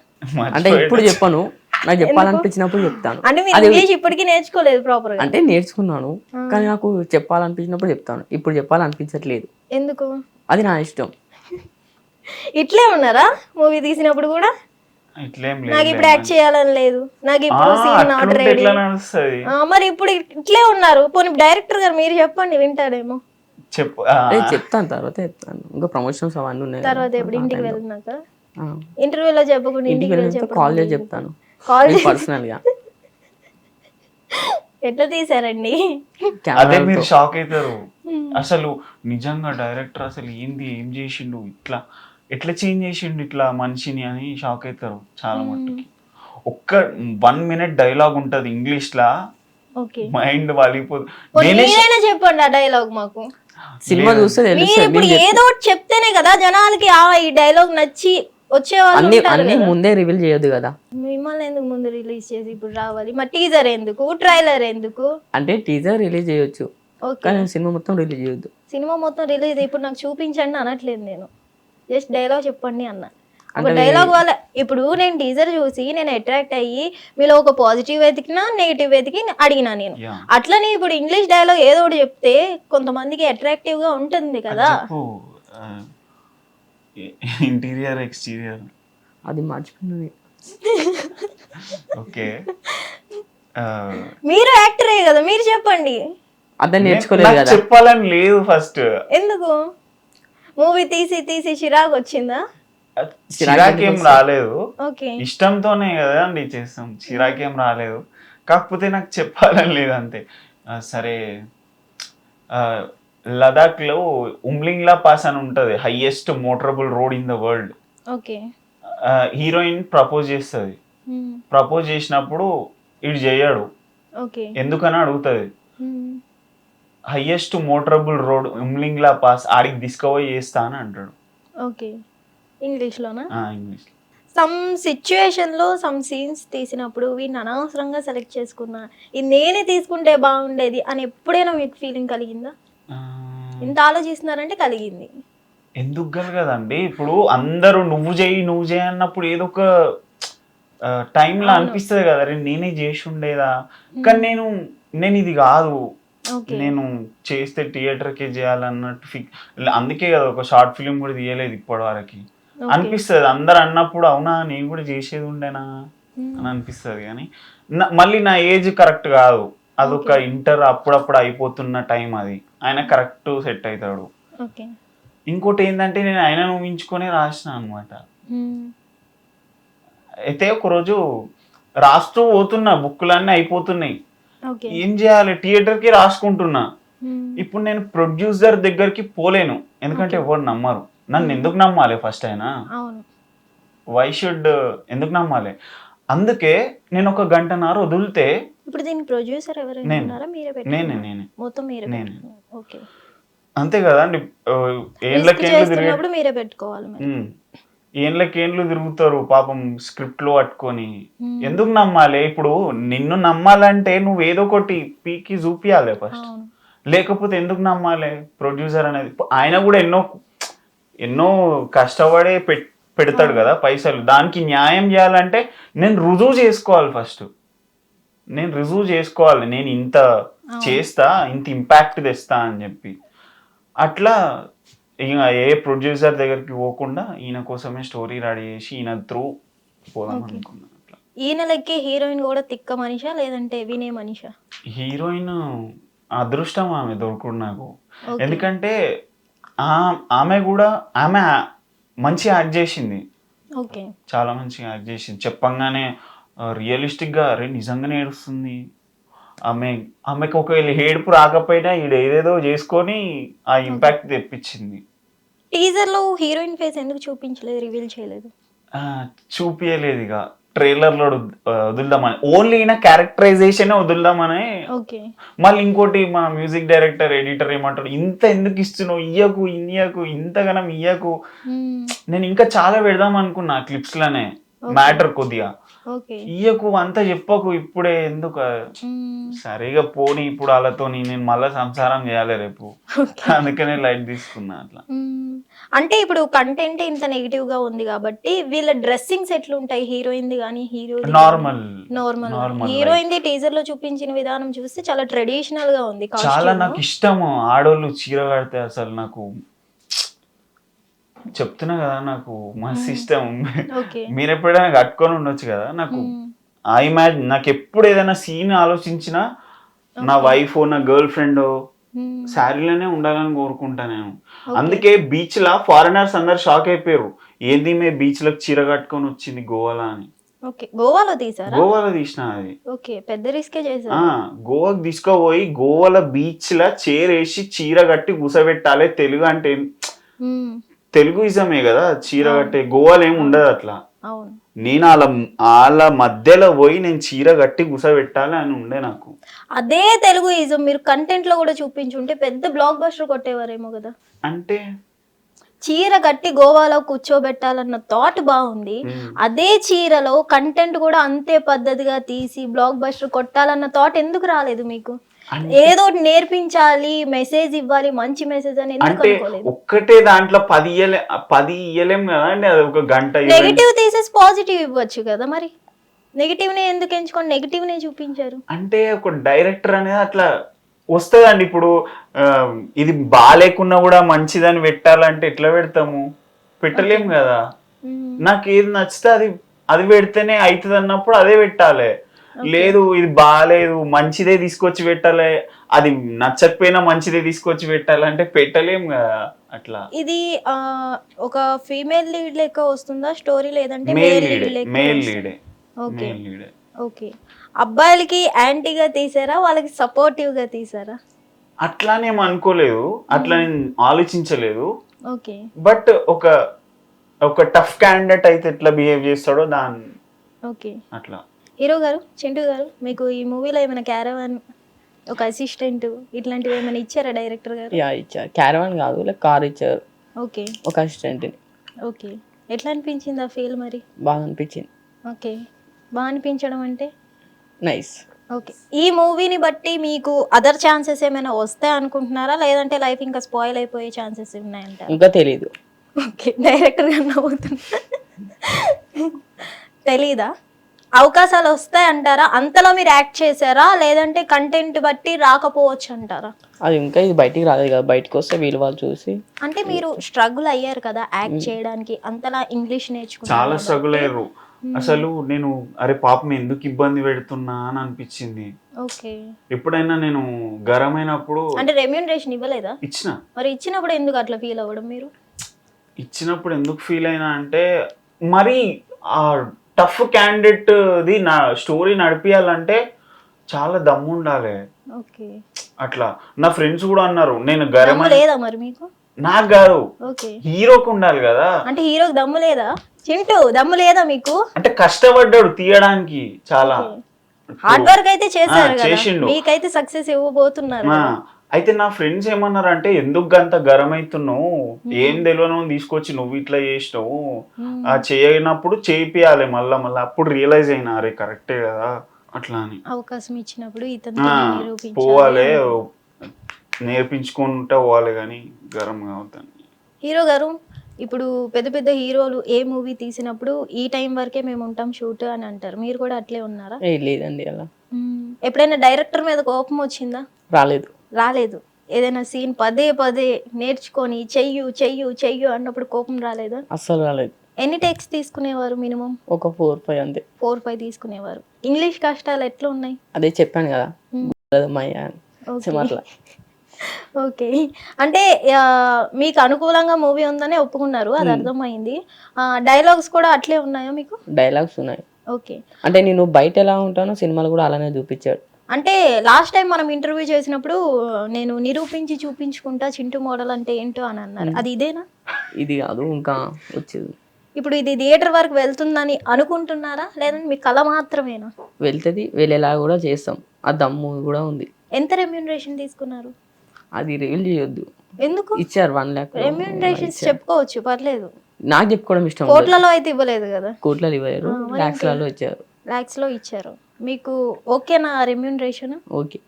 అంటే ఇప్పుడు చెప్పను, నాకు చెప్పాలనిపించినప్పుడు చెప్తాను. అంటే మీరు ఇంగ్లీష్ ఇప్పటికీ నేర్చుకోలేదు ప్రాపర్ గా? అంటే నేర్చుకున్నాను కానీ నాకు చెప్పాలనిపించినప్పుడు చెప్తాను. ఇప్పుడు చెప్పాలనిపించట్లేదు. ఎందుకు? అది నా ఇష్టం. ఇట్లే ఉన్నారా మూవీ తీసినప్పుడు కూడా? ఇట్లేం నాకు ఇప్పుడు యాక్ట్ చేయాలని లేదు, నాకు లేదు ఇప్పుడు సీన్ నాట్ రెడీ. ఎట్లా నడుస్తుంది మరి ఇప్పుడు ఇట్లే ఉన్నారు. పోనీ డైరెక్టర్ గారు మీరు చెప్పండి, వింటాడేమో. చెప్పు. అదే చెప్తాను, తర్వాత చెప్తాను. ఇంకా ప్రమోషన్స్ అవన్నీ ఉన్నాయి. తర్వాత ఎప్పుడు ఇంటికి వెళ్ళినాక? ఆ. ఇంటర్వ్యూలో చెప్పకుండా ఇంటికి ఇంటికి వెళ్ళి వెళ్ళిన కాల్ చేసి చెప్తాను కాల్ పర్సనల్ గా. ఎట్లా తీసారండి? అదే మీరు షాక్ అవుతారు. అసలు నిజంగా డైరెక్టర్ అసలు ఏంది, ఏం చేసిండు, ఎట్లా చేంజ్ చేసిండు ఇట్లా మనిషిని అని షాక్ అవుతారు చాలా మట్టుకి. ఒక్క 1 minute డైలాగ్ ఉంటది ఇంగ్లీష్ లా, ఓకే, మైండ్ వాలిపోదు. మీరైనా చెప్పండి ఆ డైలాగ్ మాకు. సినిమా చూస్తే మీరు తెలుస్తుంది. ఇప్పుడు ఏదో ఒకటి చెప్తేనే కదా జనాలకి ఈ డైలాగ్ నచ్చి వచ్చేవాళ్ళు అన్ని ఉంటారు అన్ని కదా. ముందే రివీల్ చేయొద్దు కదా. మిమ్మల్ని ఎందుకు ముందు రిలీజ్ చేసి ఇప్పుడు రావాలి? మరి టీజర్ ఎందుకు, ట్రైలర్ ఎందుకు? అంటే టీజర్ రిలీజ్ చేయొచ్చు ఓకే, కానీ సినిమా మొత్తం రిలీజ్ చేయొద్దు. సినిమా మొత్తం రిలీజ్ ఇప్పుడు నాకు చూపించండి అనట్లేదు నేను, జస్ట్ డైలాగ్ చెప్పండి అన్న. ఒక డైలాగ్ వల్ల ఇప్పుడు నేను టీజర్ చూసి నేను అట్రాక్ట్ అయ్యి మీలో ఒక పాజిటివ్ వెతికినా నెగిటివ్ వెతికి అడిగినా నేను. Yeah. అట్లనే ఇప్పుడు ఇంగ్లీష్ డైలాగ్ ఏదో ఒకటి చెప్తే కొంతమందికి అట్రాక్టివ్ గా ఉంటుంది కదా. ఇంటీరియర్ ఎక్స్టీరియర్ అది మర్చిపోయింది. ఓకే. మీరు యాక్టరే కదా, మీరు చెప్పండి. అదే నేర్చుకోలేదు కదా. చెప్పాలని లేదు ఫస్ట్. ఎందుకు? మూవీ తీసి తీసి చిరాకు వచ్చిందా? చిరాకేం రాలేదు, ఓకే, ఇష్టంతోనే కదా అండి చేస్తాం. చిరాకేం రాలేదు, కాకపోతే నాకు చెప్పాలని లేదు అంతే. సరే, లదాఖ్ లో ఉమ్లింగ్లా పాస్ అని ఉంటది, highest motorable road in the world. Okay, heroine propose చేస్తుంది. ప్రపోజ్ చేసినప్పుడు ఇటు చేయడు, ఓకే, ఎందుకని అడుగుతుంది. Highest motorable road Umlingla pass, ఆడికి తీసుకుపోయి చేస్తా అని అంటాడు. ఓకే, ఇంగ్లీష్లోనా? ఇంగ్లీష్. సమ్ సిచ్యువేషన్లో సమ్ సీన్స్ తీసినప్పుడు వీడిని అనవసరంగా సెలెక్ట్ చేసుకున్నా, ఇది నేనే తీసుకుంటే బాగుండేది అని ఎప్పుడైనా మీకు ఫీలింగ్ కలిగిందా? ఇంత ఆలోచిస్తున్నారంటే కలిగింది. ఎందుకు కలగదండి? ఇప్పుడు అందరూ నువ్వు చేయి అన్నప్పుడు ఏదో ఒక టైంలో అనిపిస్తుంది కదా, రే నేనే చేసి ఉండేదా. కానీ నేను ఇది కాదు, నేను చేస్తే థియేటర్కే చేయాలన్నట్టు అందుకే కదా ఒక షార్ట్ ఫిలిం కూడా తీయలేదు ఇప్పటి వరకు అనిపిస్తుంది. అందరు అన్నప్పుడు అవునా నేను కూడా చేసేది ఉండేనా అని అనిపిస్తుంది. కానీ మళ్ళీ నా ఏజ్ కరెక్ట్ కాదు, అదొక ఇంటర్ అప్పుడప్పుడు అయిపోతున్న టైం, అది ఆయన కరెక్ట్ సెట్ అవుతాడు. ఇంకోటి ఏంటంటే నేను ఆయన ఊహించుకొని రాసిన అనమాట. అయితే ఒకరోజు రాస్తూ పోతున్నా, బుక్కులన్నీ అయిపోతున్నాయి, ఏం చేయాలి, థియేటర్కి రాసుకుంటున్నా. ఇప్పుడు నేను ప్రొడ్యూసర్ దగ్గరికి పోలేను, ఎందుకంటే ఎవరు నమ్మరు. నన్ను ఎందుకు నమ్మాలి ఫస్ట్ అయినా, వై షుడ్, ఎందుకు నమ్మాలి? అందుకే నేను ఒక గంటన్నర వదిలితే. ఇప్పుడు దీనికి ప్రొడ్యూసర్ ఎవరైనా నేనే మొత్తం మీరే? ఓకే, అంతే కదా అండి. మీరే పెట్టుకోవాలి. ఏండ్లకేండ్లు తిరుగుతారు పాపం స్క్రిప్ట్లు పట్టుకొని. ఎందుకు నమ్మాలి? ఇప్పుడు నిన్ను నమ్మాలంటే నువ్వు ఏదో ఒకటి పీకి చూపియాలి ఫస్ట్, లేకపోతే ఎందుకు నమ్మాలి? ప్రొడ్యూసర్ అనేది ఆయన కూడా ఎన్నో కష్టపడే పెడతాడు కదా పైసలు, దానికి న్యాయం చేయాలంటే నేను రుజువు చేసుకోవాలి ఫస్ట్. నేను ఇంత చేస్తా, ఇంత ఇంపాక్ట్ తెస్తా అని చెప్పి. అట్లా ఇక ఏ ప్రొడ్యూసర్ దగ్గరికి పోకుండా ఈయన కోసమే స్టోరీ రెడీ చేసి ఈయన త్రూ పోదాం అనుకున్నాను. అట్లా ఈయన లెక్కే హీరోయిన్ కూడా తిక్క మనిషా లేదంటే వినే మనిషా? హీరోయిన్ అదృష్టం ఆమె దొరకడు నాకు. ఎందుకంటే ఆమె మంచి యాక్ట్ చేసింది, చాలా మంచిగా యాక్ట్ చేసింది. చెప్పంగానే రియలిస్టిక్గా అరే నిజంగానే ఏడుస్తుంది. ఆమెకు ఒకవేళ ఏడుపు రాకపోయినా ఏదేదో చేసుకొని ఆ ఇంపాక్ట్ తెప్పించింది. టీజర్ లో హీరోయిన్ ఫేస్ ఎందుకు చూపించలేదు, రివీల్ చేయలేదు? చూపించలేదు. ఇక ట్రైలర్ లో వదులుదామని, ఓన్లీ ఈయన క్యారెక్టరైజేషన్ వదులుదామని. ఓకే. మళ్ళీ ఇంకోటి మా మ్యూజిక్ డైరెక్టర్ ఎడిటర్ ఏమంటాడు, ఇంత ఎందుకు ఇస్తున్నావు, ఇయ్యకు ఇంతగానం ఇయ్యకు. నేను ఇంకా చాలా పెడదాం అనుకున్నా క్లిప్స్ లోనే, మ్యాటర్ కొద్దిగా ఓకే. ఇయ్యకు అంతా చెప్పకు ఇప్పుడే ఎందుకు. సరిగా పోనీ ఇప్పుడు వాళ్ళతో నేను మళ్ళా సంసారం చేయాలి రేపు, అందుకనే లైట్ తీసుకున్నా అట్లా. అంటే ఇప్పుడు కంటెంట్ ఇంత నెగిటివ్ గా ఉంది కాబట్టి వీళ్ళ డ్రెస్సింగ్స్ ఎట్లుంటాయి, హీరోయిన్ ది కానీ hero normal. Heroine the teaser లో చూపించిన విధానం చూస్తే చాలా ట్రెడిషనల్ గా ఉంది. చాలా నాకు ఇష్టము ఆడోళ్ళు చీర కడితే, అసలు నాకు చెప్తున్నా కదా నాకు మస్తు ఇష్టం. మీరు ఎప్పుడైనా కట్టుకొని ఉండొచ్చు కదా. నాకు ఆ ఇమాజిన్, నాకు ఎప్పుడు ఏదైనా సీన్ ఆలోచించినా నా వైఫ్ నా గర్ల్ ఫ్రెండ్ శారీలోనే ఉండాలని కోరుకుంటా నేను. అందుకే బీచ్ లా ఫారినర్స్ అందరు షాక్ అయిపోయారు, ఏంది మే బీచ్ లకు చీర కట్టుకొని వచ్చింది గోవాలా అని. గోవాలో తీసారా? గోవాలో తీసిన అది. ఓకే, పెద్ద రిస్కే చేశారు. గోవాకి తీసుకోపోయి గోవాల బీచ్ లా చేరేసి చీర కట్టి కూసబెట్టాలి. తెలుగు అంటే తెలుగు ఇజమే కదా చీర కట్టే, గోవాలో ఏమి ఉండదు అట్లా. నేను వాళ్ళ మధ్యలో పోయి నేను చీర కట్టి కూసబెట్టాలి అని ఉండే నాకు. అదే తెలుగు ఇజం మీరు కంటెంట్ లో కూడా చూపించుంటే పెద్ద బ్లాక్ బస్టర్ కొట్టేవారేమో కదా. అంటే చీర కట్టి గోవాలో కూర్చోబెట్టాలన్న థాట్ బాగుంది, అదే చీరలో కంటెంట్ కూడా అంతే పద్ధతిగా తీసి బ్లాక్ బస్టర్ కొట్టాలన్న థాట్ ఎందుకు రాలేదు మీకు? ఏదో నేర్పించాలి, మెసేజ్ ఇవ్వాలి, మంచి మెసేజ్ అని ఎందుకు అనుకోలేదు? ఒక్కటే దాంట్లో 10 ఇయ్యలేం కదా అండి, అది ఒక గంట. నెగిటివ్ తీసేసి పాజిటివ్ ఇవ్వచ్చు కదా, మరి నెగిటివ్ నే ఎందుకు ఎంచుకొని నెగిటివ్ నే చూపించారు? అంటే ఒక డైరెక్టర్ అనేది అట్లా వస్తుందండి. ఇప్పుడు ఇది బాగాలేకున్నా కూడా మంచిదని పెట్టాలంటే ఎట్లా పెడతాము? పెట్టలేం కదా. నాకు ఏది నచ్చితే అది పెడితేనే అవుతుంది అన్నప్పుడు అదే పెట్టాలి. లేదు ఇది బాగాలేదు మంచిదే తీసుకొచ్చి పెట్టాలి, అది నచ్చకపోయినా మంచిదే తీసుకొచ్చి పెట్టాలంటే పెట్టలేం కదా అట్లా. ఇది ఒక ఫీమేల్ లీడ్ లెక్క వస్తుందా స్టోరీ, లేదంటే మేల్ లీడే? ఓకే. అబ్బాయిలకి యాంటీగా తీసారా, వాళ్ళకి సపోర్టివ్ గా తీసారా? అట్లానేం అనుకోలేదు, అట్లా నేను ఆలోచించలేదు. ఓకే. బట్ ఒక టఫ్ క్యాండిడేట్ అయితే ఎట్లా బిహేవ్ చేస్తాడో దాన్ని. ఓకే. అట్లా. హీరో గారు, చింటూ గారు, మీకు ఈ మూవీలో ఏమైనా క్యారవాన్, ఒక అసిస్టెంట్ ఇట్లాంటివి ఏమైనా ఇచ్చారా డైరెక్టర్ గారు? ఇచ్చారు. క్యారవాన్ కాదు, కార్ ఇచ్చారు. ఓకే. ఒక అసిస్టెంట్. ఓకే. ఎట్లా అనిపించింది ఆ ఫీల్ మరి? బాగా అనిపించింది. ఓకే, బాగా అనిపించడం అంటే నైస్. ఓకే. ఈ మూవీని బట్టి మీకు అదర్ ఛాన్సెస్ ఏమైనా వస్తాయి అనుకుంటున్నారా, లేదంటే లైఫ్ ఇంకా స్పాయిల్ అయిపోయే ఛాన్సెస్ ఉన్నాయంటారా? ఇంకా తెలీదు. ఓకే, డైరెక్టర్ గా నవ్వుతున్నా. తెలీదా? అవకాశాలు వస్తాయి అంటారా? అంతలో మీరు యాక్ట్ చేశారా, లేదంటే కంటెంట్ బట్టి రాకపోవచ్చు అంటారా? అది ఇంకా ఇది బయటికి రాలేదు కదా, బయటకు వస్తే వీళ్ళు వాళ్ళు చూసి. అంటే మీరు స్ట్రగుల్ అయ్యారు కదా యాక్ట్ చేయడానికి, అంతలా ఇంగ్లీష్ నేర్చుకున్నారు. చాలా స్ట్రగుల్ అయ్యారు అసలు. నేను అరే పాపం ఎందుకు ఇబ్బంది పెడుతున్నా అని అనిపించింది. ఓకే. ఎప్పుడైనా నేను గరమైనప్పుడు అంటే రెమ్యూనరేషన్ ఇవ్వలేదా? ఇచ్చిన. మరి ఇచ్చినప్పుడు ఎందుకు అట్లా ఫీల్ అవ్వడం మీరు? ఇచ్చినప్పుడు ఎందుకు ఫీల్ అయినా అంటే, మరి ఆ టఫ్ క్యాండిడేట్ ది నా స్టోరీ నడిపియాలంటే చాలా దమ్ము ఉండాలి. ఓకే. అట్లా నా ఫ్రెండ్స్ కూడా అన్నారు, నేను లేదా మరి మీకు? నాకు కాదు, ఓకే, హీరోకి ఉండాలి కదా. అంటే హీరోకి దమ్ము లేదా? చింటూ దమ్ము లేదా మీకు? అంటే కష్టపడ్డాడు తీయడానికి, చాలా హార్డ్ వర్క్ అయితే చేశారు కదా, మీకైతే సక్సెస్ ఇవ్వబోతున్నారు. అయితే నా ఫ్రెండ్స్ ఏమన్నారు అంటే, ఎందుకు అంత గరం అవుతున్నావు, ఏం తెలియను తీసుకొచ్చి నువ్వు ఇట్లా చేసినావు, ఆ చేయనప్పుడు చేపియాలి మళ్ళా అప్పుడు రియలైజ్ అయినా అరే కరెక్టే కదా అట్లా అని. అవకాశం ఇచ్చినప్పుడు ఇతను పోవాలి, నేర్పించుకుంటా పోవాలి కానీ గరం కావద్దని. హీరో గారు, ఇప్పుడు పెద్ద పెద్ద హీరోలు ఏ మూవీ తీసినప్పుడు ఈ టైం వరకే మేము ఉంటాం షూట్ అని అంటారు, మీరు కూడా అట్లే ఉన్నారా? లేదండి అలా. ఎప్పుడైనా డైరెక్టర్ మీద కోపం వచ్చిందా? రాలేదు. ఏదైనా సీన్ పదే నేర్చుకొని చెయ్యు అన్నప్పుడు కోపం రాలేదా? అస్సలు రాలేదు. ఎన్ని టేక్స్ తీసుకునేవారు మినిమం? ఒక 4-5 అంతే. 4-5 తీసుకునేవారు. ఇంగ్లీష్ కష్టాలు ఎట్లా ఉన్నాయి? అదే చెప్పాను కదా. ఓకే. అంటే మీకు అనుకూలంగా మూవీ ఉందని ఒప్పుకున్నారు, అది అర్థమైంది. డైలాగ్స్ కూడా అట్లే ఉన్నాయా మీకు? డైలాగ్స్ ఉన్నాయి. ఓకే. అంటే నేను బయట ఎలా ఉంటానో సినిమాలు కూడా అలానే చూపించాడు. అంటే లాస్ట్ టైం మనం ఇంటర్వ్యూ చేసినప్పుడు నేను నిరూపించి చూపించుకుంటా చింటూ మోడల్ అంటే ఏంటో అని అన్నారు, అది ఇదేనా? ఇది కాదు, ఇంకా వచ్చేది. ఇప్పుడు ఇది థియేటర్ వరకు వెళ్తుందని అనుకుంటున్నారా లేదంటే మీ కళ మాత్రమేనా? వెళ్తుంది, వెళ్ళేలా కూడా చేస్తాం. ఆ దమ్ము కూడా ఉంది. ఎంత రెమ్యూనరేషన్ తీసుకున్నారు? అది రివీల్ చేయొద్దు. ఎందుకు? ఇచ్చారు 1 lakh. రెమ్యూనరేషన్స్ చెప్పుకోవచ్చు, పర్లేదు. నాకు చెప్పుకోవడం ఇష్టం. కోట్లలో అయితే ఇవ్వలేదు కదా? కోట్లలో ఇవ్వరు, లాక్స్లలో ఇచ్చారు. లాక్స్ లో ఇచ్చారు. మీకు ఓకేనా రెమ్యూనరేషన్? ఓకే.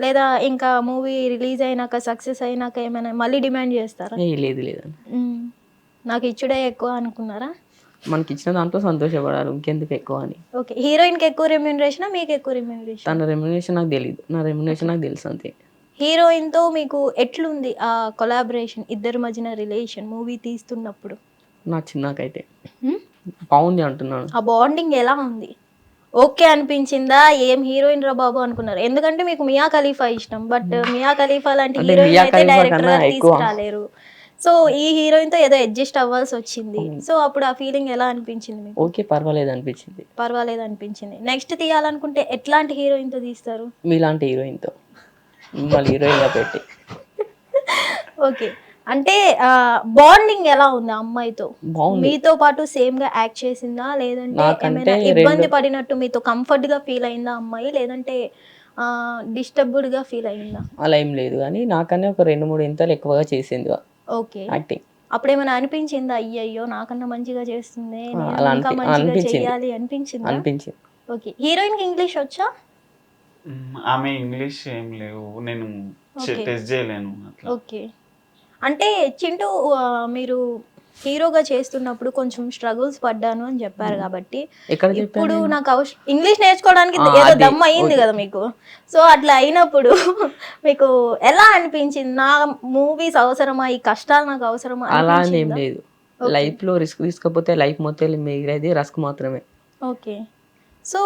లేదా ఇంకా మూవీ రిలీజ్ అయినాక సక్సెస్ అయినాక ఏమైనా మళ్ళీ డిమాండ్ చేస్తారా? లేదు లేదండి, నాకు ఇచ్చుడే ఎక్కువ అనుకున్నారా? మనకి ఇచ్చిన దాంట్లో సంతోషపడాలి, ఇంకెందుకు ఎక్కువ అని. ఓకే. హీరోయిన్కి ఎక్కువ రెమ్యూనరేషన్, మీకు ఎక్కువ రెమ్యూనరేషన్? తన రెమ్యునరేషన్ నాకు తెలియదు, నా రెమ్యునరేషన్ నాకు తెలుసు అంతే. హీరోయిన్తో మీకు ఎట్లుంది ఆ కొలాబరేషన్, ఇద్దరి మధ్యన రిలేషన్ మూవీ తీస్తున్నప్పుడు? నా చిన్నకైతే బాగుంది అంటున్నాను. ఆ బాండింగ్ ఎలా ఉంది? ఓకే అనిపించిందా? ఏం హీరోయిన్ రా బాబు అనుకున్నారు? ఎందుకంటే మీకు మియా ఖలీఫా ఇష్టం, బట్ మియా ఖలీఫా లాంటి హీరోయిన్ అయితే డైరెక్టర్ గారు తీసుకురాలేరు. సో ఈ హీరోయిన్ తో ఏదో అడ్జస్ట్ అవ్వాల్సి వచ్చింది. సో అప్పుడు ఆ ఫీలింగ్ ఎలా అనిపించింది మీకు? ఓకే, పర్వాలేదు అనిపించింది. పర్వాలేదు అనిపించింది. నెక్స్ట్ తీయాలనుకుంటే ఎట్లాంటి హీరోయిన్ తో తీస్తారు? మీలాంటి హీరోయిన్ తో, మిమ్మల్ని హీరోయిన్ గా పెట్టి. ఓకే. అంటే బాండింగ్ ఎలా ఉంది ఆ అమ్మాయితో? మీతో పాటు సేమ్ గా యాక్ట్ చేసిందా లేదంటే ఏమైనా ఇబ్బంది పడినట్టు మీతో కంఫర్ట్ గా ఫీల్ అయిందా అమ్మాయి, లేదంటే డిస్టర్బ్డ్ గా ఫీల్ అయిందా? అలా ఏం లేదు, కానీ నాకన్నా ఒక 2-3 ఇంతలు ఎక్కువగా చేసింది ఓకే. యాక్టింగ్. అప్పుడు ఏమైనా అనిపించిందా అయ్యయ్యో నాకన్నా మంచిగా చేస్తుంది, అలా ఇంకా మంచిగా చేయాలి అనిపించిందా? అనిపించింది. ఓకే. హీరోయిన్ కి ఇంగ్లీష్ వచ్చా? ఆమె ఇంగ్లీష్ ఏం లేవు, నేను టెస్ట్ చేయలేను అట్లా. ఓకే. అంటే చింటూ మీరు హీరోగా చేస్తున్నప్పుడు కొంచెం స్ట్రగుల్స్ పడ్డాను అని చెప్పారు కాబట్టి ఇప్పుడు నాకు ఇంగ్లీష్ నేర్చుకోవడానికి ఏదో దమ్ అయింది కదా మీకు. సో అట్లా అయినప్పుడు మీకు ఎలా అనిపించింది? నా మూవీస్ అవసరమా, ఈ కష్టాలు నాకు అవసరమా? అలా ఏం లేదు, లైఫ్ లో రిస్క్ తీసుకోకపోతే లైఫ్ మొత్తం మిగిలేది రస్క్ మాత్రమే. ఓకే. సో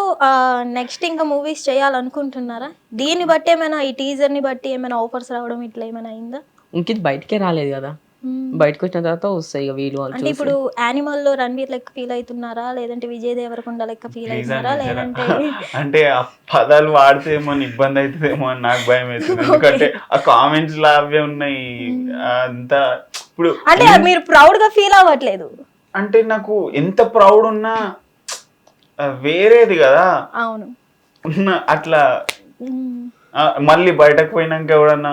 నెక్స్ట్ ఇంకా మూవీస్ చేయాలనుకుంటున్నారా? దీన్ని బట్టి ఏమైనా, ఈ టీజర్ ని బట్టి ఏమైనా ఆఫర్స్ రావడం ఇట్లా ఏమైనా అయిందా? ఇంక బయటకే రాలేదు కదా, బయటకు వచ్చిన తర్వాత వస్తాయి ఇక వీలు. అంటే ఇప్పుడు యానిమల్ లో రణ్వీర్ లెక్క ఫీల్ అవుతున్నారా లేదంటే విజయ్ దేవరకొండ లెక్క ఫీల్ అవుతున్నారా లేదంటే? అంటే ఆ పదాలు వాడితేమో ఇబ్బంది అవుతుందేమో అని నాకు భయం అవుతుంది, ఎందుకంటే ఆ కామెంట్స్ లా అవే ఉన్నాయి అంతా. ఇప్పుడు అంటే మీరు ప్రౌడ్ గా ఫీల్ అవ్వట్లేదు? అంటే నాకు ఎంత ప్రౌడ్ ఉన్నా వేరేది కదా. అవును. అట్లా మళ్ళీ బయటకు పోయినాక ఎవడన్నా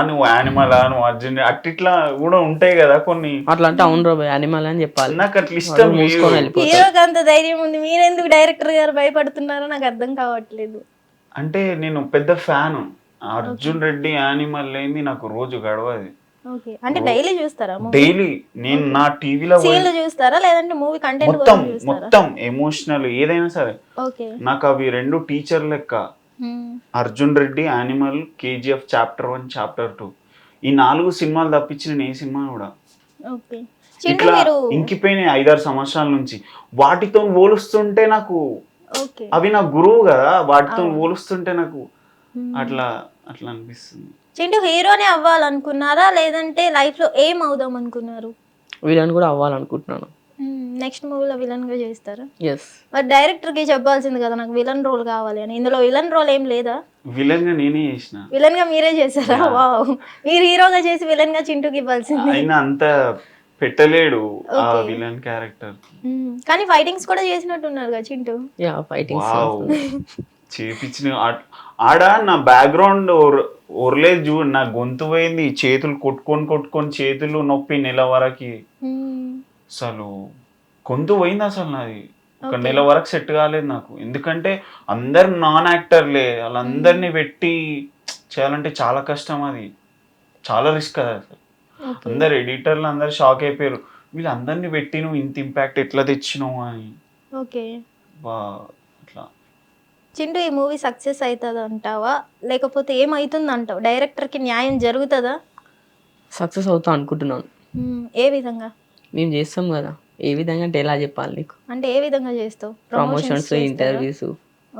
నువ్వు యానిమల్, నువ్వు అర్జున్ అట్లా కూడా ఉంటాయి కదా కొన్ని. అట్లా అంటే అవును రా యానిమల్ అని చెప్పాలి, నాకు అట్లా ఇష్టం. హీరోకి అంత ధైర్యం ఉంది, మీరెందుకు డైరెక్టర్ గారు భయపడుతున్నారో నాకు అర్థం కావట్లేదు. అంటే నేను పెద్ద ఫ్యాన్ అర్జున్ రెడ్డి, యానిమల్ లేని నాకు రోజు గడవది. ఓకే. అంటే డైలీ చూస్తారా? డైలీ నేను నా టీవీలో సీన్లు చూస్తారా లేదంటే మూవీ కంటెంట్ మొత్తం ఎమోషనల్ ఏదైనా సరే. ఓకే. నాకు అవి 2 టీచర్ లెక్క. Arjun Reddy, animal, KGF chapter 1 chapter 2 ఈ 4 సినిమాలు తప్పించి నేను ఏ సినిమా కూడా ఇట్లా ఇంకిపోయినాయి 5-6 సంవత్సరాల నుంచి. వాటితో పోలుస్తుంటే నాకు అవి నా గురువు కదా, వాటితో పోలుస్తుంటే నాకు అట్లా అట్లా అనిపిస్తుంది. చింటూ హీరోనే అవ్వాలనుకున్నారా లేదంటే లైఫ్ లో ఏం అవుదాం అనుకున్నారు? విలన్ కూడా అవ్వాలనుకుంటున్నాను. నెక్స్ట్ మూవీలో విలన్ గా చేస్తారా? yes. మరి డైరెక్టర్ కి చెప్పాల్సింది కదా నాకు విలన్ రోల్ కావాలి అని. ఇందులో విలన్ రోల్ ఏం లేదా? విలన్ గా నేనే చేసిన. విలన్ గా మీరే చేశారా? వావ్. మీరు హీరోగా చేసి విలన్ గా చింటూకి ఇవ్వాల్సింది. అయినా అంత పెట్టలేడు ఆ విలన్ క్యారెక్టర్. కానీ ఫైటింగ్స్ కూడా చేసినట్టున్నారు కదా చింటూ. యా ఫైటింగ్స్ చేపించిన ఆడ నా బ్యాక్గ్రౌండ్ ఒరలేదు చూడు, నా గొంతు పోయింది, చేతులు కొట్టుకొని చేతులు నొప్పి నెల వరకి. అసలు గొంతు పోయింది అసలు నాది, ఒక నెల వరకు సెట్ కాలేదు నాకు. ఎందుకంటే అందరు నాన్ యాక్టర్లే, వాళ్ళందరినీ పెట్టి చేయాలంటే చాలా కష్టం, అది చాలా రిస్క్ కదా అసలు. అందరు ఎడిటర్లు అందరు షాక్ అయిపోయారు, వీళ్ళందరినీ పెట్టి నువ్వు ఇంత ఇంపాక్ట్ ఎట్లా తెచ్చినావు అని. ఓకే. అట్లా చింటూ ఈ మూవీ సక్సెస్ అవుతుంది అంటావా లేకపోతే ఏమవుతుంది అంటావు? డైరెక్టర్కి న్యాయం జరుగుతుందా? సక్సెస్ అవుతా అనుకుంటున్నాను. ఏ విధంగా? మేము చేస్తాం కదా, ఏ విధంగా అంటే ఎలా చెప్పాలి నీకు? అంటే ఏ విధంగా చేస్తావు? ప్రమోషన్స్, ఇంటర్వ్యూస్,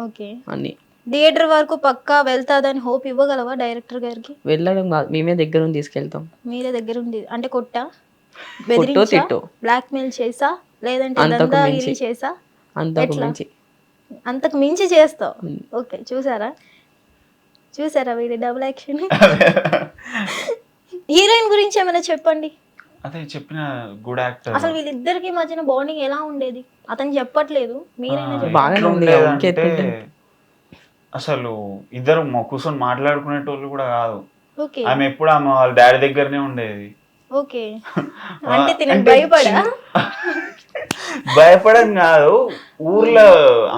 ఓకే, అన్ని. థియేటర్ వరకు పక్కా వెళ్తాదని హోప్ ఇవ్వగలవా డైరెక్టర్ గారికి? వెళ్ళడం కాదు, మేమే దగ్గర ఉండి తీసుకెళ్తాం. మీరే దగ్గర ఉండి అంటే కొట్టా, బెదిరించా, బ్లాక్మెయిల్ చేసా, లేదంటే దందాగిరి చేసా? అంతకు మించి చేస్తావు. ఓకే. చూసారా వీడి డబుల్ యాక్షన్? హీరోయిన్ గురించి ఏమైనా చెప్పండి. అదే చెప్పిన గుడ్ యాక్టర్. అసలు వీళ్ళిద్దరికి మధ్యన బాండింగ్ ఎలా ఉండేది? అతను చెప్పట్లేదు, మీరైనా చెప్పండి. బాగానే ఉంది, అంటే అసలు ఇద్దరు కూర్చొని మాట్లాడుకునేటోళ్ళు కూడా కాదు. ఓకే ఆమె ఎప్పుడు ఆమె వాళ్ళ డాడీ దగ్గరనే ఉండేది. ఓకే అంటే తినకు భయపడా? భయపడని కాదు, ఊర్లో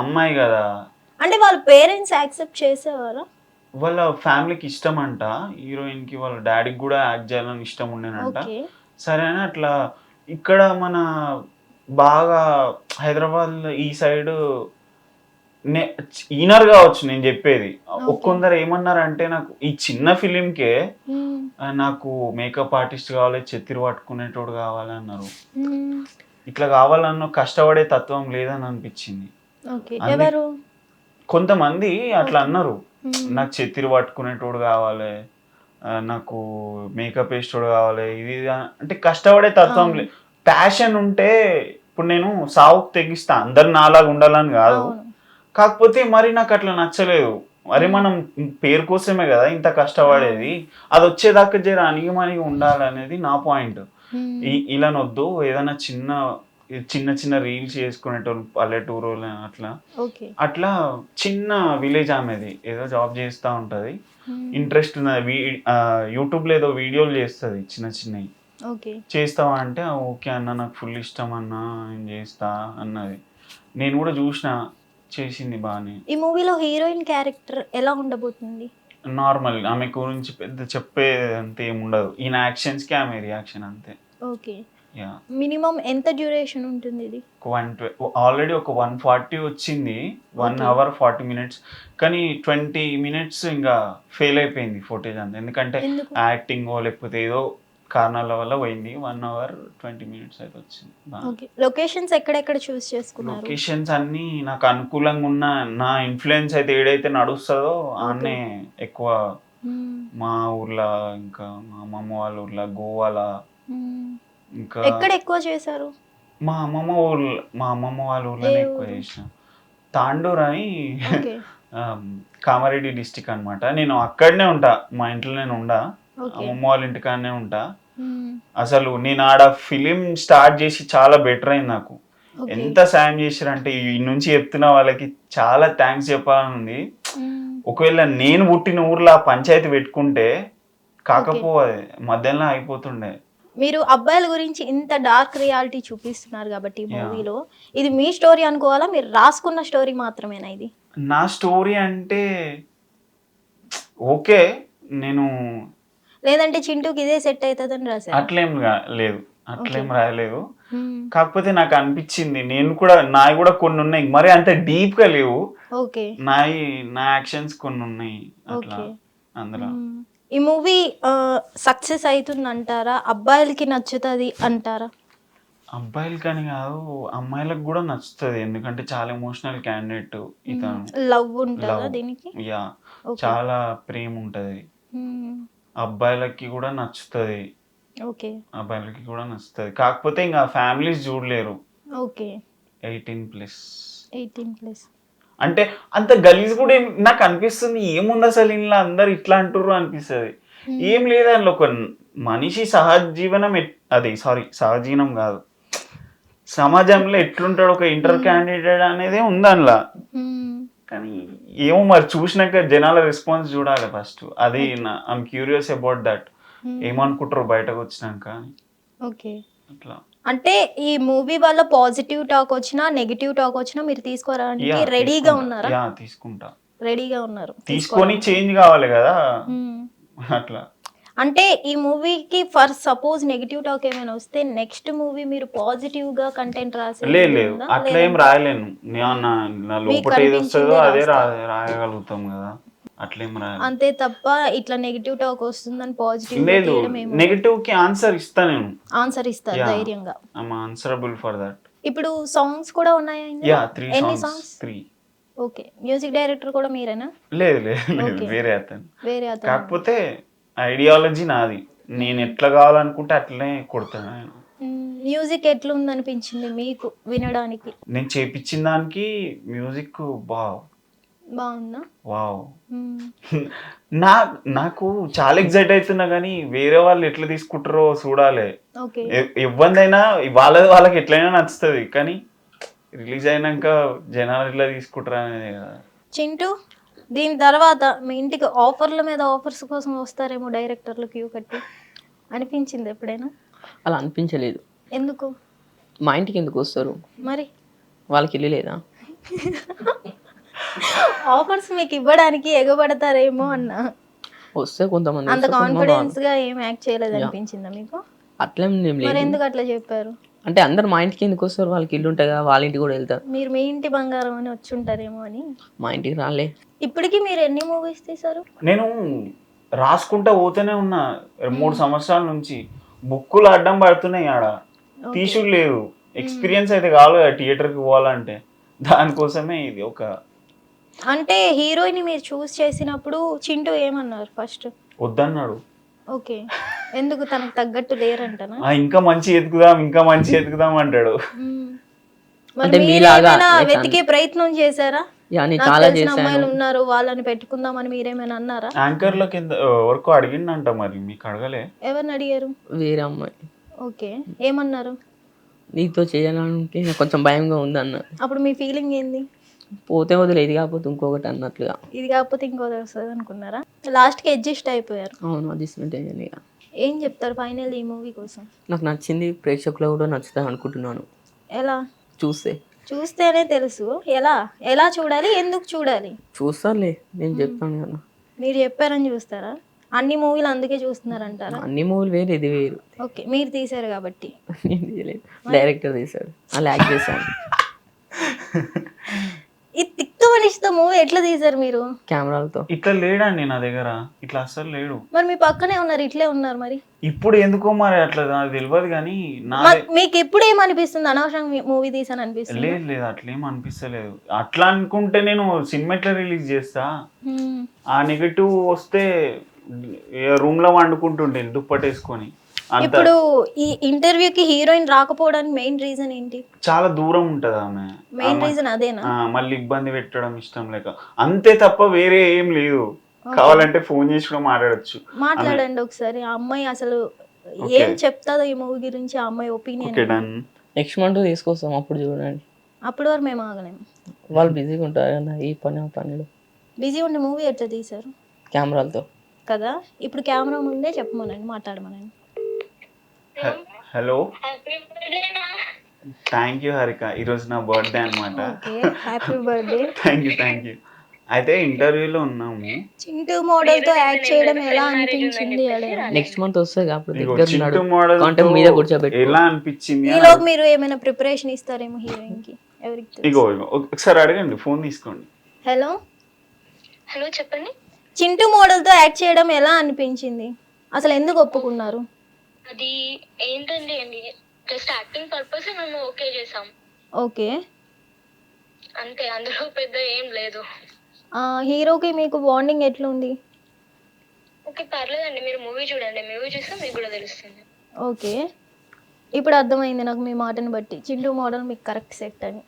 అమ్మాయి కదా. అంటే వాళ్ళ పేరెంట్స్ యాక్సెప్ట్ చేసేవారా? వాళ్ళ ఫ్యామిలీకి ఇష్టం అంట, హీరోయిన్ కి వాళ్ళ డాడీకి కూడా యాక్ట్ చేయాలని ఇష్టం ఉండేనంట. ఓకే సరే అని అట్లా ఇక్కడ మన బాగా హైదరాబాద్ ఈ సైడ్ ఈనర్ కావచ్చు నేను చెప్పేది. ఒక్కొందరు ఏమన్నారంటే నాకు ఈ చిన్న ఫిలింకే నాకు మేకప్ ఆర్టిస్ట్ కావాలి, చెత్తిరి పట్టుకునేటోడు కావాలి అన్నారు. ఇట్లా కావాలన్న కష్టపడే తత్వం లేదని అనిపించింది. ఎవరు కొంతమంది అట్లా అన్నారు, నాకు చెత్తిరి పట్టుకునేటోడు కావాలి, నాకు మేకప్ వేసేటోడు కావాలి, ఇది అంటే కష్టపడే తత్వం ప్యాషన్ ఉంటే ఇప్పుడు నేను సావుకు తెగిస్తా, అందరు నాలాగా ఉండాలని కాదు. కాకపోతే మరి నాకు అట్లా నచ్చలేదు. మరి మనం పేరు కోసమే కదా ఇంత కష్టపడేది, అది వచ్చేదాకా జర అనిగి మనకి ఉండాలనేది నా పాయింట్. ఇలానొద్దు, ఏదైనా చిన్న చిన్న రీల్స్ చేసుకునేటోళ్ళు పల్లెటూరు అట్లా చిన్న విలేజ్ ఆమెది, ఏదో జాబ్ చేస్తూ ఉంటుంది, ఇంట్రెస్ట్ ఉన్నది, యూట్యూబ్లో ఏదో వీడియోలు చేస్తుంది చిన్న చిన్నవి. చేస్తావా అంటే ఓకే అన్న, నాకు ఫుల్ ఇష్టం అన్న, నేను చేస్తా అన్నది. నేను కూడా చూసిన, చేసింది బాగానే. ఈ మూవీలో హీరోయిన్ క్యారెక్టర్ ఎలా ఉండబోతుంది? నార్మల్, ఆమె గురించి పెద్ద చెప్పేది అంతే ఏముండదు, ఈయన యాక్షన్స్ కి ఆమె రియాక్షన్ అంతే. ఓకే, మినిమం ఎంత డ్యూరేషన్ ఉంటుంది ఇది? ఆల్రెడీ ఒక 140 వచ్చింది, 1 hour 40 minutes, కానీ 20 minutes ఇంకా ఫెయిల్ అయిపోయింది ఫుటేజ్ అంతా. ఎందుకంటే యాక్టింగ్ లేకపోతే ఏదో కారణాల వల్ల పోయింది. 1 hour 20 minutes అయితే వచ్చింది. లొకేషన్స్ ఎక్కడెక్కడ చూస్ చేసుకున్నారు? లొకేషన్స్ అన్ని నాకు అనుకూలంగా ఉన్న, నా ఇన్ఫ్లుయెన్స్ అయితే ఏడైతే నడుస్తుందో ఆన్నే ఎక్కువ. మా ఊర్లో, ఇంకా మా అమ్మమ్మ వాళ్ళ ఊర్లో, గోవాలా, ఇంకా ఎక్కడ ఎక్కువ చేశారు? మా అమ్మమ్మ వాళ్ళ ఊర్లోనే ఎక్కువ చేసిన. తాండూర్ అని కామారెడ్డి డిస్టిక్ అన్నమాట. నేను అక్కడనే ఉంటా, మా ఇంట్లో నేను ఉండా, అమ్మమ్మ వాళ్ళ ఇంటికాడనే ఉంటా. అసలు నేను ఆడ ఫిలిం స్టార్ట్ చేసి చాలా బెటర్ అయింది నాకు. ఎంత సాయం చేశారంటే, ఈ నుంచి చెప్తున్న వాళ్ళకి చాలా థ్యాంక్స్ చెప్పాలని ఉంది. ఒకవేళ నేను పుట్టిన ఊర్లో పంచాయతీ పెట్టుకుంటే కాకపోతే మధ్యలో అయిపోతుండే. మీరు అబ్బాయిల గురించి ఇంత డార్క్ రియాలిటీ చూపిస్తున్నారు కాబట్టి మూవీలో, ఇది మీ స్టోరీ అనుకోవాలా, మీరు రాసుకున్న స్టోరీ మాత్రమేనా ఇది? నా స్టోరీ అంటే ఓకే, నేను లేదంటే చింటూకి ఇదే సెట్ అవుతుందని రాశారు? అట్లేం లేదు, అట్లేం రాయలేదు. కాకపోతే నాకు అనిపించింది, నాయి కూడా కొన్ని ఉన్నాయి, మరి అంత డీప్ గా లేవు. నా యాక్షన్స్ కొన్ని ఉన్నాయి అట్లా అందులో. ఈ మూవీ సక్సెస్ అవుతుంది అంటారా? అబ్బాయిలకి నచ్చుతుంది అంటారా? అబ్బాయిలకని కాదు, అమ్మాయిలకు కూడా నచ్చుతుంది. ఎందుకంటే చాలా ఎమోషనల్ క్యాండిడేట్ ఇతను. లవ్ ఉంటుందా దీనికి? యా, చాలా ప్రేమ ఉంటది. అబ్బాయిలకి కూడా నచ్చుతుంది, అబ్బాయిలకి కూడా నచ్చుతుంది. కాకపోతే ఇంకా ఫ్యామిలీస్ చూడలేరు. 18+. అంటే అంత గలీజ్ కూడా నాకు అనిపిస్తుంది, ఏముంది అసలు ఇంట్లో అందరు ఇట్లా అంటారు అనిపిస్తుంది. ఏం లేదు అందులో, ఒక మనిషి సహజీవనం, సహజీవనం కాదు, సమాజంలో ఎట్లుంటాడు ఒక ఇంటర్ క్యాండిడేట్ అనేది ఉంది అందులో. కానీ ఏమో మరి చూసినాక జనాల రెస్పాన్స్ చూడాలి ఫస్ట్. అది ఐఎమ్ క్యూరియస్ అబౌట్ దట్, ఏమనుకుంటారు బయటకు వచ్చినాక అట్లా. అంటే ఈ మూవీ వల్ల పాజిటివ్ టాక్ వచ్చినా నెగిటివ్ టాక్ వచ్చినా మీరు తీసుకోవడానికి రెడీగా ఉన్నారా? తీసుకుంటా, రెడీగా ఉన్నారు. తీసుకొని చేంజ్ కావాలి కదా అట్లా. అంటే ఈ మూవీకి ఫర్ సపోజ్ నెగిటివ్ టాక్ ఏమైనా వస్తే నెక్స్ట్ మూవీ మీరు పాజిటివ్ గా కంటెంట్ రాసి? లేదు, అట్లా ఏం రాయలేను. నా లోపల ఏది వస్తుందో అదే రాయగలుగుతాం కదా, అట్లేం రాయాలి అంతే తప్ప ఇట్లా నెగిటివ్ టాక్ వస్తుందని పాజిటివ్ లేదు. నెగిటివ్ కి ఆన్సర్ ఇస్తా, నేను ఆన్సర్ ఇస్తా ధైర్యంగా. I'm answerable for that. ఇప్పుడు సాంగ్స్ కూడా ఉన్నాయా? ఎన్ని సాంగ్స్? 3. ఓకే, మ్యూజిక్ డైరెక్టర్ కూడా మీరేనా? లేదు, వేరే అతను. కాకపోతే ఐడియాలజీ నాది, నేను ఎట్లా కావాలనుకుంటే అట్లనే కొడతాను. మ్యూజిక్ ఎట్లుంది అనిపించింది మీకు వినడానికి? నేను చేపించిన దానికి మ్యూజిక్ బాగుందా? వావ్. మ్మ్. నాకు చాలా ఎగ్జైట్ అవుతున్నా కానీ వేరే వాళ్ళు ఎట్లా తీసుకుంటారో చూడాలి. ఓకే. ఇబ్బందైనా వాళ్ళకి ఎట్లయినా నచ్చుతుంది, కానీ రిలీజ్ అయినాక జనాలు ఎట్లా తీసుకుంటారు అనేది కదా. చింటూ, దీని తర్వాత మీ ఇంటికి ఆఫర్ల మీద ఆఫర్స్ కోసం వస్తారేమో డైరెక్టర్లు క్యూ కట్టి అనిపించింది ఎప్పుడైనా? అలా అనిపించలేదు. ఎందుకు మా ఇంటికి ఎందుకు వస్తారు? మరి వాళ్ళకి ఇల్లు లేదా? ఆఫర్స్ మీకు ఇవ్వడానికి ఎగబడతారేమో అన్న. వస్తే కొంతమంది అంత వస్తారు, కొంతమంది కాన్ఫిడెన్స్ గా ఏం యాక్ట్ చేయలేదు అనిపించిందా మీకు? అట్లేం ఏం మరి లేదు. ఎందుకు అట్లా చెప్పారు? అంటే అందరు మా ఇంటికి ఎందుకు వస్తారు? వాళ్ళకి ఇల్లు ఉంటాయి కదా, వాళ్ళ ఇంటికి కూడా వెళ్తారు. మీరు మీ ఇంటి బంగారం అని వచ్చి ఉంటారేమో అని. మా ఇంటికి రాలే. ఇప్పటికి మీరు ఎన్ని మూవీస్ తీశారు? నేను రాసుకుంటా పోతూనే ఉన్నా 3 సంవత్సరాల నుంచి. బుక్కులు అడ్డం పడుతున్నాయి ఆడ, తీసుడు లేదు. ఎక్స్పీరియన్స్ అయితే కావాలి కదా థియేటర్కి పోవాలంటే, దానికోసమే ఇది ఒక. అంటే హీరోయిన్ మీరు చూస్ చేసినప్పుడు చింటూ ఏమన్నారు ఫస్ట్? వద్దన్నాడు. ఓకే. ఎందుకు? తనకు తగ్గట్టు లేరంటనా? ఇంకా మంచి ఎతుకుదాం అంటాడు. మరి అంటే మీరు మీలాగా ఏమైనా వెతికే ప్రయత్నం చేశారా? యా, నేను నాకు చాలా తెలిసిన చేశాను. అమ్మాయిలు ఉన్నారు, వాళ్ళని పెట్టుకుందామని మీరేమైనా అన్నారా? యాంకర్ల కింద వరకు అడిగిండంట, మరి మీకు అడగలే? ఎవరిని అడిగారు? వేరే అమ్మాయి ఓకే. ఏమన్నారు? నీతో చేయాలంటే నాకు కొంచెం భయంగా ఉంది అన్నారు. అప్పుడు మీ ఫీలింగ్ ఏంది? పోతే వదిలే, ఇది కాకపోతే ఇంకొకటి అన్నట్లుగా. ఇది కాకపోతే ఇంకోటి వస్తుంది అనుకున్నారా? లాస్ట్కి అడ్జస్ట్ అయిపోయారు. అవును, అడ్జస్ట్మెంట్ అయ్యాను. ఇక ఏం చెప్తారు ఫైనల్ ఈ మూవీ కోసం? నాకు నచ్చింది, ప్రేక్షకులు కూడా నచ్చుతుంది అనుకుంటున్నాను. ఎలా చూస్తేనే తెలుసు. ఎలా చూడాలి, ఎందుకు చూడాలి? చూస్తారులే, నేను చెప్తాను కదా. మీరు చెప్పారని చూస్తారా? అన్ని మూవీలు అందుకే చూస్తున్నారంటారా? అన్ని మూవీలు వేరు, ఇది వేరు. ఓకే, మీరు తీశారు కాబట్టి. నేను తీయలేదు, డైరెక్టర్ తీశాడు, అలా యాక్ట్ చేశాను. ఈ తిక్క మనిషితో మూవీ ఎట్లా తీశారు మీరు? కెమెరాలతో. ఇట్లా లేడండి నా దగ్గర, ఇట్లా అస్సలు లేడు. మరి మీ పక్కనే ఉన్నారు, ఇట్లే ఉన్నారు. మరి ఇప్పుడు ఎందుకో మరి అట్లా నాకు తెలియదు, కానీ నా మీకు ఎప్పుడు ఏమనిపిస్తుంది? అనవసరంగా మూవీ తీసాను అనిపిస్తుంది? లేదు అట్లేం అనిపిస్తలేదు. అట్లా అనుకుంటే నేను సినిమా ఎట్లా రిలీజ్ చేస్తా? ఆ నెగటివ్ వస్తే రూమ్ లో వండుకుంటుండే దుప్పటేసుకొని. ఇప్పుడు ఈ ఇంటర్వ్యూకి హీరోయిన్ రాకపోవడానికి మెయిన్ రీజన్ ఏంటి? చాలా దూరం ఉంటది ఆమె. మెయిన్ రీజన్ అదేనా? మళ్ళీ ఇబ్బంది పెట్టడం ఇష్టం లేక, అంతే తప్ప వేరే ఏం లేదు. కావాలంటే ఫోన్ చేసి కూడా మాట్లాడండి ఒకసారి. ఆ అమ్మాయి అసలు ఏం చెప్తాదో ఈ మూవీ గురించి, ఆ అమ్మాయి ఒపీనియన్. నెక్స్ట్ మంత్ తీసుకొస్తాం, అప్పుడు చూడండి. అప్పుడు వరకు మేము ఆగలేము. వాళ్ళు బిజీగా ఉంటారు కదా, ఈ పనిలో బిజీ ఉండే మూవీ ఎట్లా తీశారు? కెమెరాలతో కదా. ఇప్పుడు కెమెరా ముందే చెప్పమనండి, మాట్లాడమనండి. హలో, థ్యాంక్ యూ హారిక, ఈరోజు నా బర్త్డే అనమాట. Happy birthday. Thank you. అయితే ఇంటర్వ్యూలో ఉన్నాము. చింటూ మోడల్ తో యాక్ట్ చేయడం ఎలా అనిపించింది? నెక్స్ట్ మంత్ వస్తాయి అప్పుడు చింటూ మోడల్ మీద కూర్చోబెట్టి ఎలా అనిపించింది? ఈలో మీరు ఏమైనా ప్రిపరేషన్ ఇస్తారేమో హీరోయిన్ కి? ఎవరికి? ఇగో ఒకసారి అడగండి, ఫోన్ తీసుకోండి. హలో చెప్పండి. చింటూ మోడల్ తో యాక్ట్ చేయడం ఎలా అనిపించింది? అసలు ఎందుకు ఒప్పుకున్నారు? అది ఏంటండి, జస్ట్ యాక్టింగ్ పర్పస్ మేము ఓకే చేసాం. ఓకే, అంతే, అందులో పెద్ద ఏం లేదు. హీరోకి మీకు బాండింగ్ ఎట్లుంది? ఓకే, పర్లేదండి, మీరు మూవీ చూడండి, మూవీ చూస్తే మీకు కూడా తెలుస్తుంది. ఓకే, ఇప్పుడు అర్థమైంది నాకు మీ మాటని బట్టి, చింటూ మోడల్ మీకు కరెక్ట్ సెట్ అని.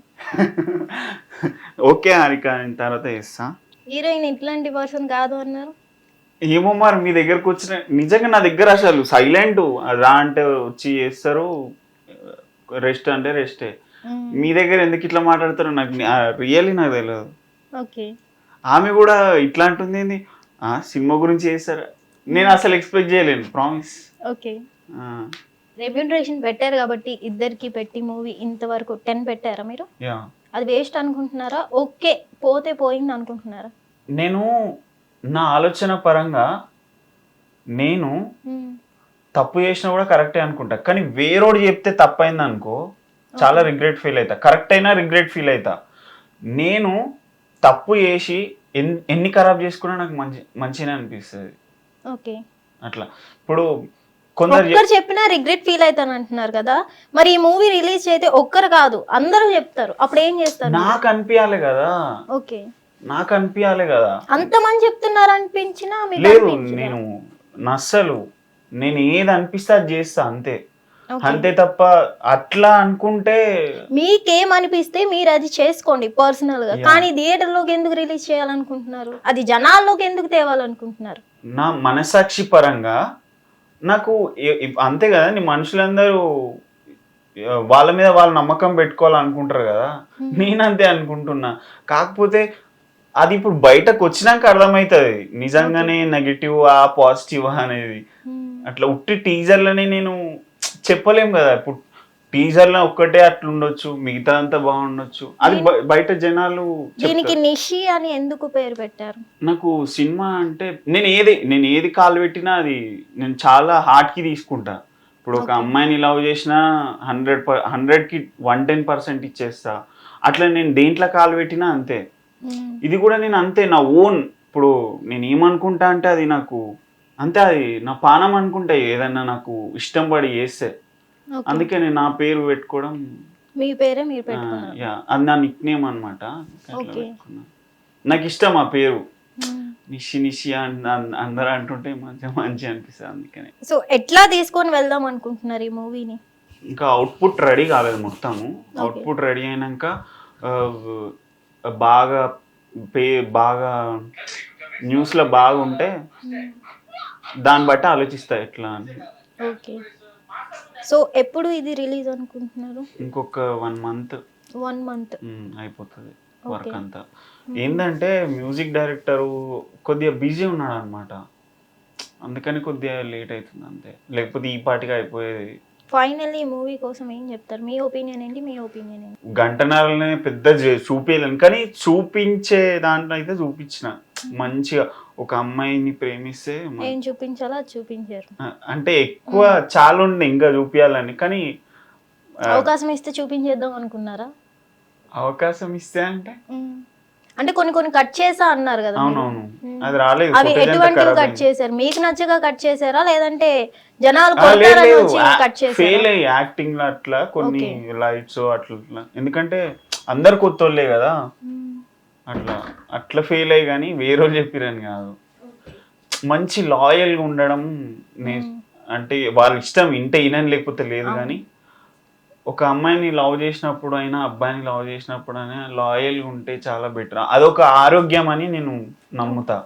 ఓకే హారిక, నేను తర్వాత చేస్తా. హీరోయిన్ ఇట్లాంటి పర్సన్ కాదు అన్నారు. ఏమో మరి మీ దగ్గరకు వచ్చిన, నిజంగా నా దగ్గర అసలు సైలెంట్. రా అంటే వచ్చి చేస్తారు, రెస్ట్ అంటే రెస్టే. మీ దగ్గర ఎందుకు ఇట్లా మాట్లాడతారో నాకు రియల్లీ నాకు తెలియదు. ఓకే, ఆమె కూడా ఇట్లా అంటుంది ఏంది, సినిమా గురించి చేస్తారు. నేను అసలు ఎక్స్పెక్ట్ చేయలేను, ప్రామిస్. ఓకే, రెమ్యూనరేషన్ పెట్టారు కాబట్టి ఇద్దరికి పెట్టి మూవీ ఇంతవరకు 10 పెట్టారా మీరు? అది వేస్ట్ అనుకుంటున్నారా? ఓకే, పోతే పోయింది అనుకుంటున్నారా? నేను నా ఆలోచన పరంగా నేను తప్పు చేసినా కూడా కరెక్టే అనుకుంటా, కానీ వేరోడు చెప్తే తప్పైంది అనుకో చాలా రిగ్రెట్ ఫీల్ అవుతా. కరెక్ట్ అయినా రిగ్రెట్ ఫీల్ అవుతా. నేను తప్పు చేసి ఎన్ని ఖరాబ్ చేసుకున్నా నాకు మంచిగా అనిపిస్తుంది. ఓకే, అట్లా ఇప్పుడు కొందరు చెప్పినా రిగ్రెట్ ఫీల్ అవుతాను అంటున్నారు కదా, మరి ఈ మూవీ రిలీజ్ అయితే ఒక్కరు కాదు అందరూ చెప్తారు, అప్పుడు ఏం చేస్తారు? నాకు అనిపించాలి కదా. ఓకే, నాకు అనిపించాలి కదా. అంతమంది చెప్తున్నారు అనిపించినా లేదు, నేను నస్సలు నేను ఏది అనిపిస్తే అది చేస్తా అంతే. అంతే తప్ప అట్లా అనుకుంటే మీకేమనిపిస్తే మీరు అది చేసుకోండి పర్సనల్ గా, కానీ థియేటర్ లోకి ఎందుకు రిలీజ్ చేయాలనుకుంటున్నారు? అది జనాల్లోకి ఎందుకు తేవాలనుకుంటున్నారు? నా మనసాక్షి పరంగా నాకు అంతే కదా, నీ మనుషులందరూ వాళ్ళ మీద వాళ్ళ నమ్మకం పెట్టుకోవాలనుకుంటారు కదా, నేనంతే అనుకుంటున్నా. కాకపోతే అది ఇప్పుడు బయటకు వచ్చినాక అర్థమవుతుంది నిజంగానే నెగిటివ్ ఆ పాజిటివ్ అనేది. అట్లా ఉట్టి టీజర్లని నేను చెప్పలేం కదా. ఇప్పుడు టీజర్లో ఒక్కటే అట్లా ఉండొచ్చు, మిగతా అంతా బాగుండొచ్చు, అది బయట జనాలు. దీనికి నిషి అని ఎందుకు పేరు పెట్టారు? నాకు సినిమా అంటే నేను ఏది కాలు పెట్టినా అది నేను చాలా హార్ట్కి తీసుకుంటా. ఇప్పుడు ఒక అమ్మాయిని లవ్ చేసినా 100కి 110% ఇచ్చేస్తా. అట్లా నేను దేంట్లో కాలు పెట్టినా అంతే. ఇది కూడా నేను అంతే, నా ఓన్. ఇప్పుడు నేను ఏమనుకుంటా అంటే అది నాకు అంతే, అది నా పానం అనుకుంటా ఏదన్నా నాకు ఇష్టం పడి చేస్తే. అందుకే నేను నా పేరు పెట్టుకోవడం, మీ పేరే మీరు పెట్టుకున్నారు. అది నా నిక్ నేమ్ అనమాట. నాకు ఇష్టం ఆ పేరు, నిషి నిషి అందరూ అంటుంటే మంచి అనిపిస్తుంది అందుకని. సో ఎట్లా తీసుకొని వెళ్దాం అనుకుంటున్నారు ఈ మూవీని? ఇంకా అవుట్పుట్ రెడీ కాలేదు మొత్తము. అవుట్పుట్ రెడీ అయినాక బాగా న్యూస్లో బాగుంటే దాన్ని బట్టి ఆలోచిస్తా ఎట్లా అని. ఓకే, సో ఎప్పుడు ఇది రిలీజ్ అనుకుంటున్నారు? ఇంకొక 1 మంత్ అయిపోతుంది వర్క్ అంతా. ఏంటంటే మ్యూజిక్ డైరెక్టరు కొద్దిగా బిజీ ఉన్నాడు అనమాట, అందుకని కొద్దిగా లేట్ అవుతుంది అంతే, లేకపోతే ఈ పాటిగా అయిపోయేది. ఫైనల్లీ ఈ మూవీ కోసం ఏం చెప్తారు? మీ ఒపీనియన్ ఏంటి? మీ ఒపీనియన్ ఏంటి? గంటన్నరనే పెద్ద చూపించలేను, కానీ చూపించే దాంట్లో అయితే చూపించిన మంచిగా. ఒక అమ్మాయిని ప్రేమిస్తే ఏం చూపించాలో అది చూపించారు. అంటే ఎక్కువ చాలా ఉండే ఇంకా చూపించాలని, కానీ అవకాశం ఇస్తే చూపించేద్దాం అనుకున్నారా? అవకాశం ఇస్తే అంటే కొన్ని కట్ చేసా అన్నారు కదా. అవునవును, అది రాలేదు. అవి ఎటువంటివి కట్ చేశారు? మీకు నచ్చగా కట్ చేశారా, లేదంటే జనాలు కొడతారని వచ్చి కట్ చేశారా? ఫెయిల్ అయ్యి యాక్టింగ్ లో అట్లా కొన్ని లైట్స్ అట్లా, ఎందుకంటే అందరు కొత్తోళ్ళే కదా, అట్లా ఫెయిల్ అయ్యి. కానీ వేరే వాళ్ళు చెప్పిరని కాదు, మంచి లాయల్గా ఉండడం అంటే వాళ్ళ ఇష్టం ఇంటే ఈయనని లేకపోతే లేదు. కానీ ఒక అమ్మాయిని లవ్ చేసినప్పుడు అయినా అబ్బాయిని లవ్ చేసినప్పుడు అయినా లాయల్గా ఉంటే చాలా బెటర్. అదొక ఆరోగ్యం అని నేను నమ్ముతా.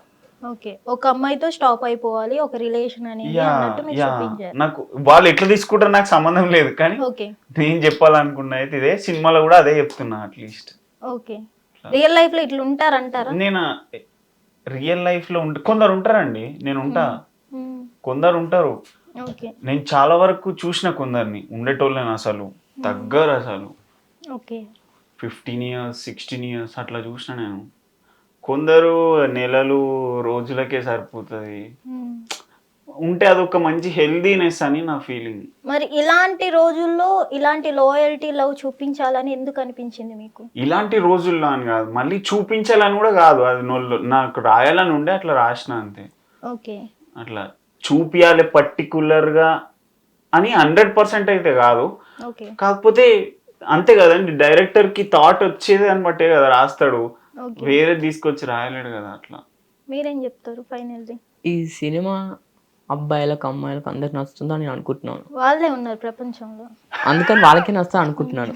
ఓకే, ఒక అమ్మాయితో స్టాప్ అయిపోవాలి ఒక రిలేషన్ అని అన్నట్టు మీరు చూపించారు. నాకు వాళ్ళు ఎట్లా తీసుకుంటారు నాకు సంబంధం లేదు, కానీ నేను చెప్పాలనుకున్నా అయితే ఇదే, సినిమాలో కూడా అదే చెప్తున్నా అట్లీస్ట్. ఓకే, రియల్ లైఫ్ లో ఇట్లా ఉంటారంటారా? నేను రియల్ లైఫ్ లో కొందరు ఉంటారండి, నేను ఉంటా, కొందరు ఉంటారు. నేను చాలా వరకు చూసిన కొందరిని ఉండేటోళ్ళని అసలు తగ్గరు అసలు. 15 years 16 years అట్లా చూసిన నేను. కొందరు నెలలు రోజులకే సరిపోతుంది ఉంటే, అదొక మంచి హెల్దీనెస్ అని నా ఫీలింగ్. మరి ఇలాంటి రోజుల్లో ఇలాంటి లాయల్టీ లవ్ చూపించాలని ఎందుకు అనిపించింది మీకు? ఇలాంటి రోజుల్లో అని కాదు, మళ్ళీ చూపించాలని కూడా కాదు, అది నాకు రాయాలని ఉండే అట్లా రాసిన అంతే. ఓకే, అట్లా చూపియాలి పర్టికులర్ గా అని 100% అయితే కాదు, కాకపోతే అంతే కదండి, డైరెక్టర్ కి థాట్ వచ్చేది అని బట్టే కదా రాస్తాడు, వేరే తీసుకొచ్చి రాయలేడు కదా. అట్లా మీరేం చెప్తారు ఫైనల్? ఈ సినిమా అబ్బాయిలకు అమ్మాయిలకు అందరికి నచ్చుతుందని నేను అనుకుంటున్నాను. వాళ్ళే ఉన్నారు ప్రపంచంలో, అందుకని వాళ్ళకే నచ్చా అనుకుంటున్నాను.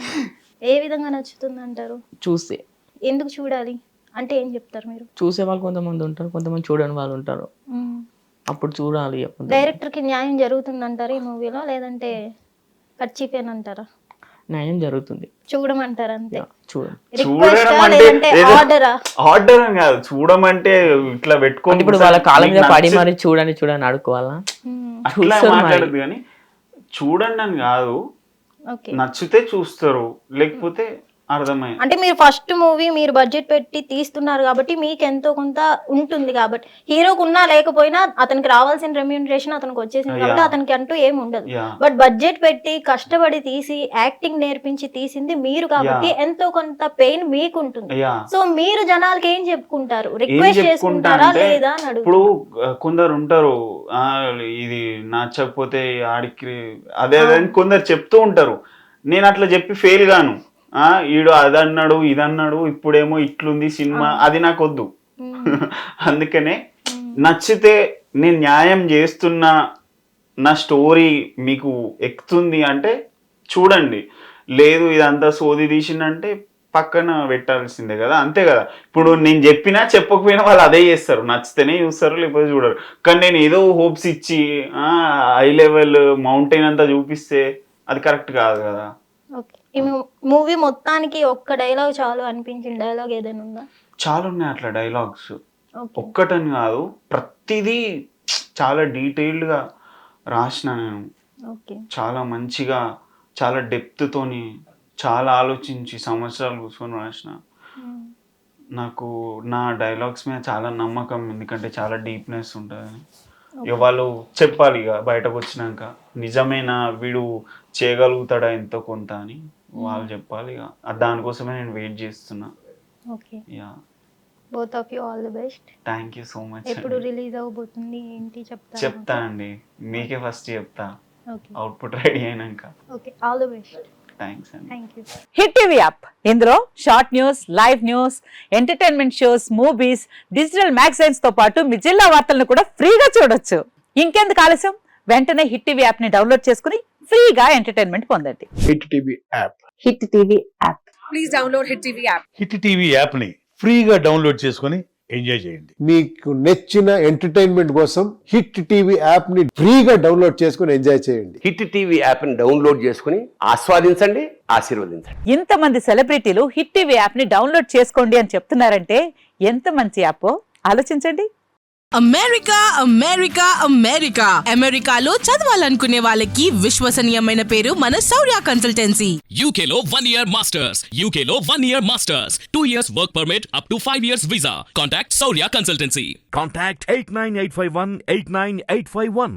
ఏ విధంగా నచ్చుతుంది అంటారు? చూస్తే. ఎందుకు చూడాలి అంటే ఏం చెప్తారు మీరు? చూసే వాళ్ళు కొంతమంది ఉంటారు, కొంతమంది చూడని వాళ్ళు ఉంటారు, అప్పుడు చూడాలి. డైరెక్టర్ కి న్యాయం జరుగుతుంది అంటారు ఈ మూవీలో, లేదంటే ఖర్చీపేనంటారా? న్యాయం జరుగుతుంది, చూడమంటారు అంతే. ఆర్డర్ అని కాదు, చూడమంటే ఇట్లా పెట్టుకోండి. ఇప్పుడు వాళ్ళ కాలం మీద పడి మరి చూడండి చూడండి అడుకోవాలా? అట్లా మాట్లాడదు, కానీ చూడండి అని కాదు, నచ్చితే చూస్తారు, లేకపోతే అర్థమైంది. అంటే మీరు ఫస్ట్ మూవీ మీరు బడ్జెట్ పెట్టి తీస్తున్నారు కాబట్టి మీకు ఎంతో కొంత ఉంటుంది కాబట్టి, హీరోకు ఉన్నా లేకపోయినా అతనికి రావాల్సిన రెమ్యూనరేషన్ అతనికి వచ్చేసింది కాబట్టి అతనికి అంటూ ఏమి ఉండదు. బట్ బడ్జెట్ పెట్టి కష్టపడి తీసి యాక్టింగ్ నేర్పించి తీసింది మీరు కాబట్టి ఎంతో కొంత పెయిన్ మీకు ఉంటుంది. సో మీరు జనాలకి ఏం చెప్పుకుంటారు? రిక్వెస్ట్ చేసుకుంటారా లేదా అని అడుగు. ఇప్పుడు కొందరు ఉంటారు, ఇది నచ్చకపోతే ఆడికి అదే కొందరు చెప్తూ ఉంటారు, నేను అట్లా చెప్పి ఫెయిల్ గాను, ఈడు అదన్నాడు ఇదన్నాడు ఇప్పుడేమో ఇట్లుంది సినిమా, అది నాకు వద్దు. అందుకనే నచ్చితే నేను న్యాయం చేస్తున్నా నా స్టోరీ మీకు ఎక్కుతుంది అంటే చూడండి, లేదు ఇదంతా సోది తీసిందంటే పక్కన పెట్టాల్సిందే కదా, అంతే కదా. ఇప్పుడు నేను చెప్పినా చెప్పకపోయినా వాళ్ళు అదే చేస్తారు, నచ్చితేనే చూస్తారు లేకపోతే చూడరు. కానీ నేను ఏదో హోప్స్ ఇచ్చి హై లెవెల్ మౌంటైన్ అంతా చూపిస్తే అది కరెక్ట్ కాదు కదా. ఓకే, ఈ మూవీ మొత్తానికి ఒక్క డైలాగ్ చాలు అనిపించిన డైలాగ్ ఏదైనా ఉందా? చాలా ఉన్నాయి అట్లా డైలాగ్స్, ఓకే. ఒక్కటని కాదు, ప్రతిదీ చాలా డీటెయిల్డ్గా రాసిన నేను. ఓకే. చాలా మంచిగా, చాలా డెప్త్తోని, చాలా ఆలోచించి సంవత్సరాలు కూర్చొని రాసిన. నాకు నా డైలాగ్స్ మీద చాలా నమ్మకం, ఎందుకంటే చాలా డీప్నెస్ ఉంటుంది. ఇక వాళ్ళు చెప్పాలి ఇక బయటకు వచ్చినాక, నిజమేనా వీడు చేయగలుగుతాడా ఎంతో కొంత అని వాళ్ళు చెప్పాలి. ఇక దానికోసమే నేను వెయిట్ చేస్తున్నా. Okay. Yeah, both of you all the best. Thank you so much. ఎప్పుడు రిలీజ్ అవబోతుంది ఏంటి చెప్తా అండి, మీకే ఫస్ట్ చెప్తా ఓకే. అవుట్పుట్ రెడీ అయినాక. Okay, all the best. Thanks అండి. Thank you. Hit TV app ఇందులో short news, live news, entertainment shows, movies, digital magazines తో పాటు మీ జిల్లా వార్తలను కూడా ఫ్రీగా చూడొచ్చు. ఇంకెందుకు ఆలస్యం, వెంటనే హిట్ టీవీ యాప్ ని డౌన్లోడ్ చేసుకుని ఫ్రీగా ఎంటర్టైన్మెంట్ పొందండి. Hit TV app. Hit TV app. Hit TV యాప్ని ఫ్రీగా డౌన్లోడ్ చేసుకొని ఎంజాయ్ చేయండి. మీకు నచ్చిన ఎంటర్టైన్మెంట్ కోసం హిట్ టీవీ యాప్ ని ఫ్రీగా డౌన్లోడ్ చేసుకుని ఎంజాయ్ చేయండి. హిట్ టీవీ యాప్ని డౌన్లోడ్ చేసుకుని ఆస్వాదించండి, ఆశీర్వదించండి. ఇంతమంది సెలబ్రిటీలు హిట్ టీవీ యాప్ ని డౌన్లోడ్ చేసుకోండి అని చెప్తున్నారంటే ఎంత మంచి యాప్ ఆలోచించండి. అమెరికా అమెరికా అమెరికా అమెరికాలో చదవాలనుకునే వాళ్ళకి విశ్వసనీయమైన పేరు మన శౌర్య కన్సల్టెన్సీ. UK లో 1 year masters, UK లో 1 year masters, 2 years work permit up to 5 years visa. Contact Saurya Consultancy. Contact 89851 89851.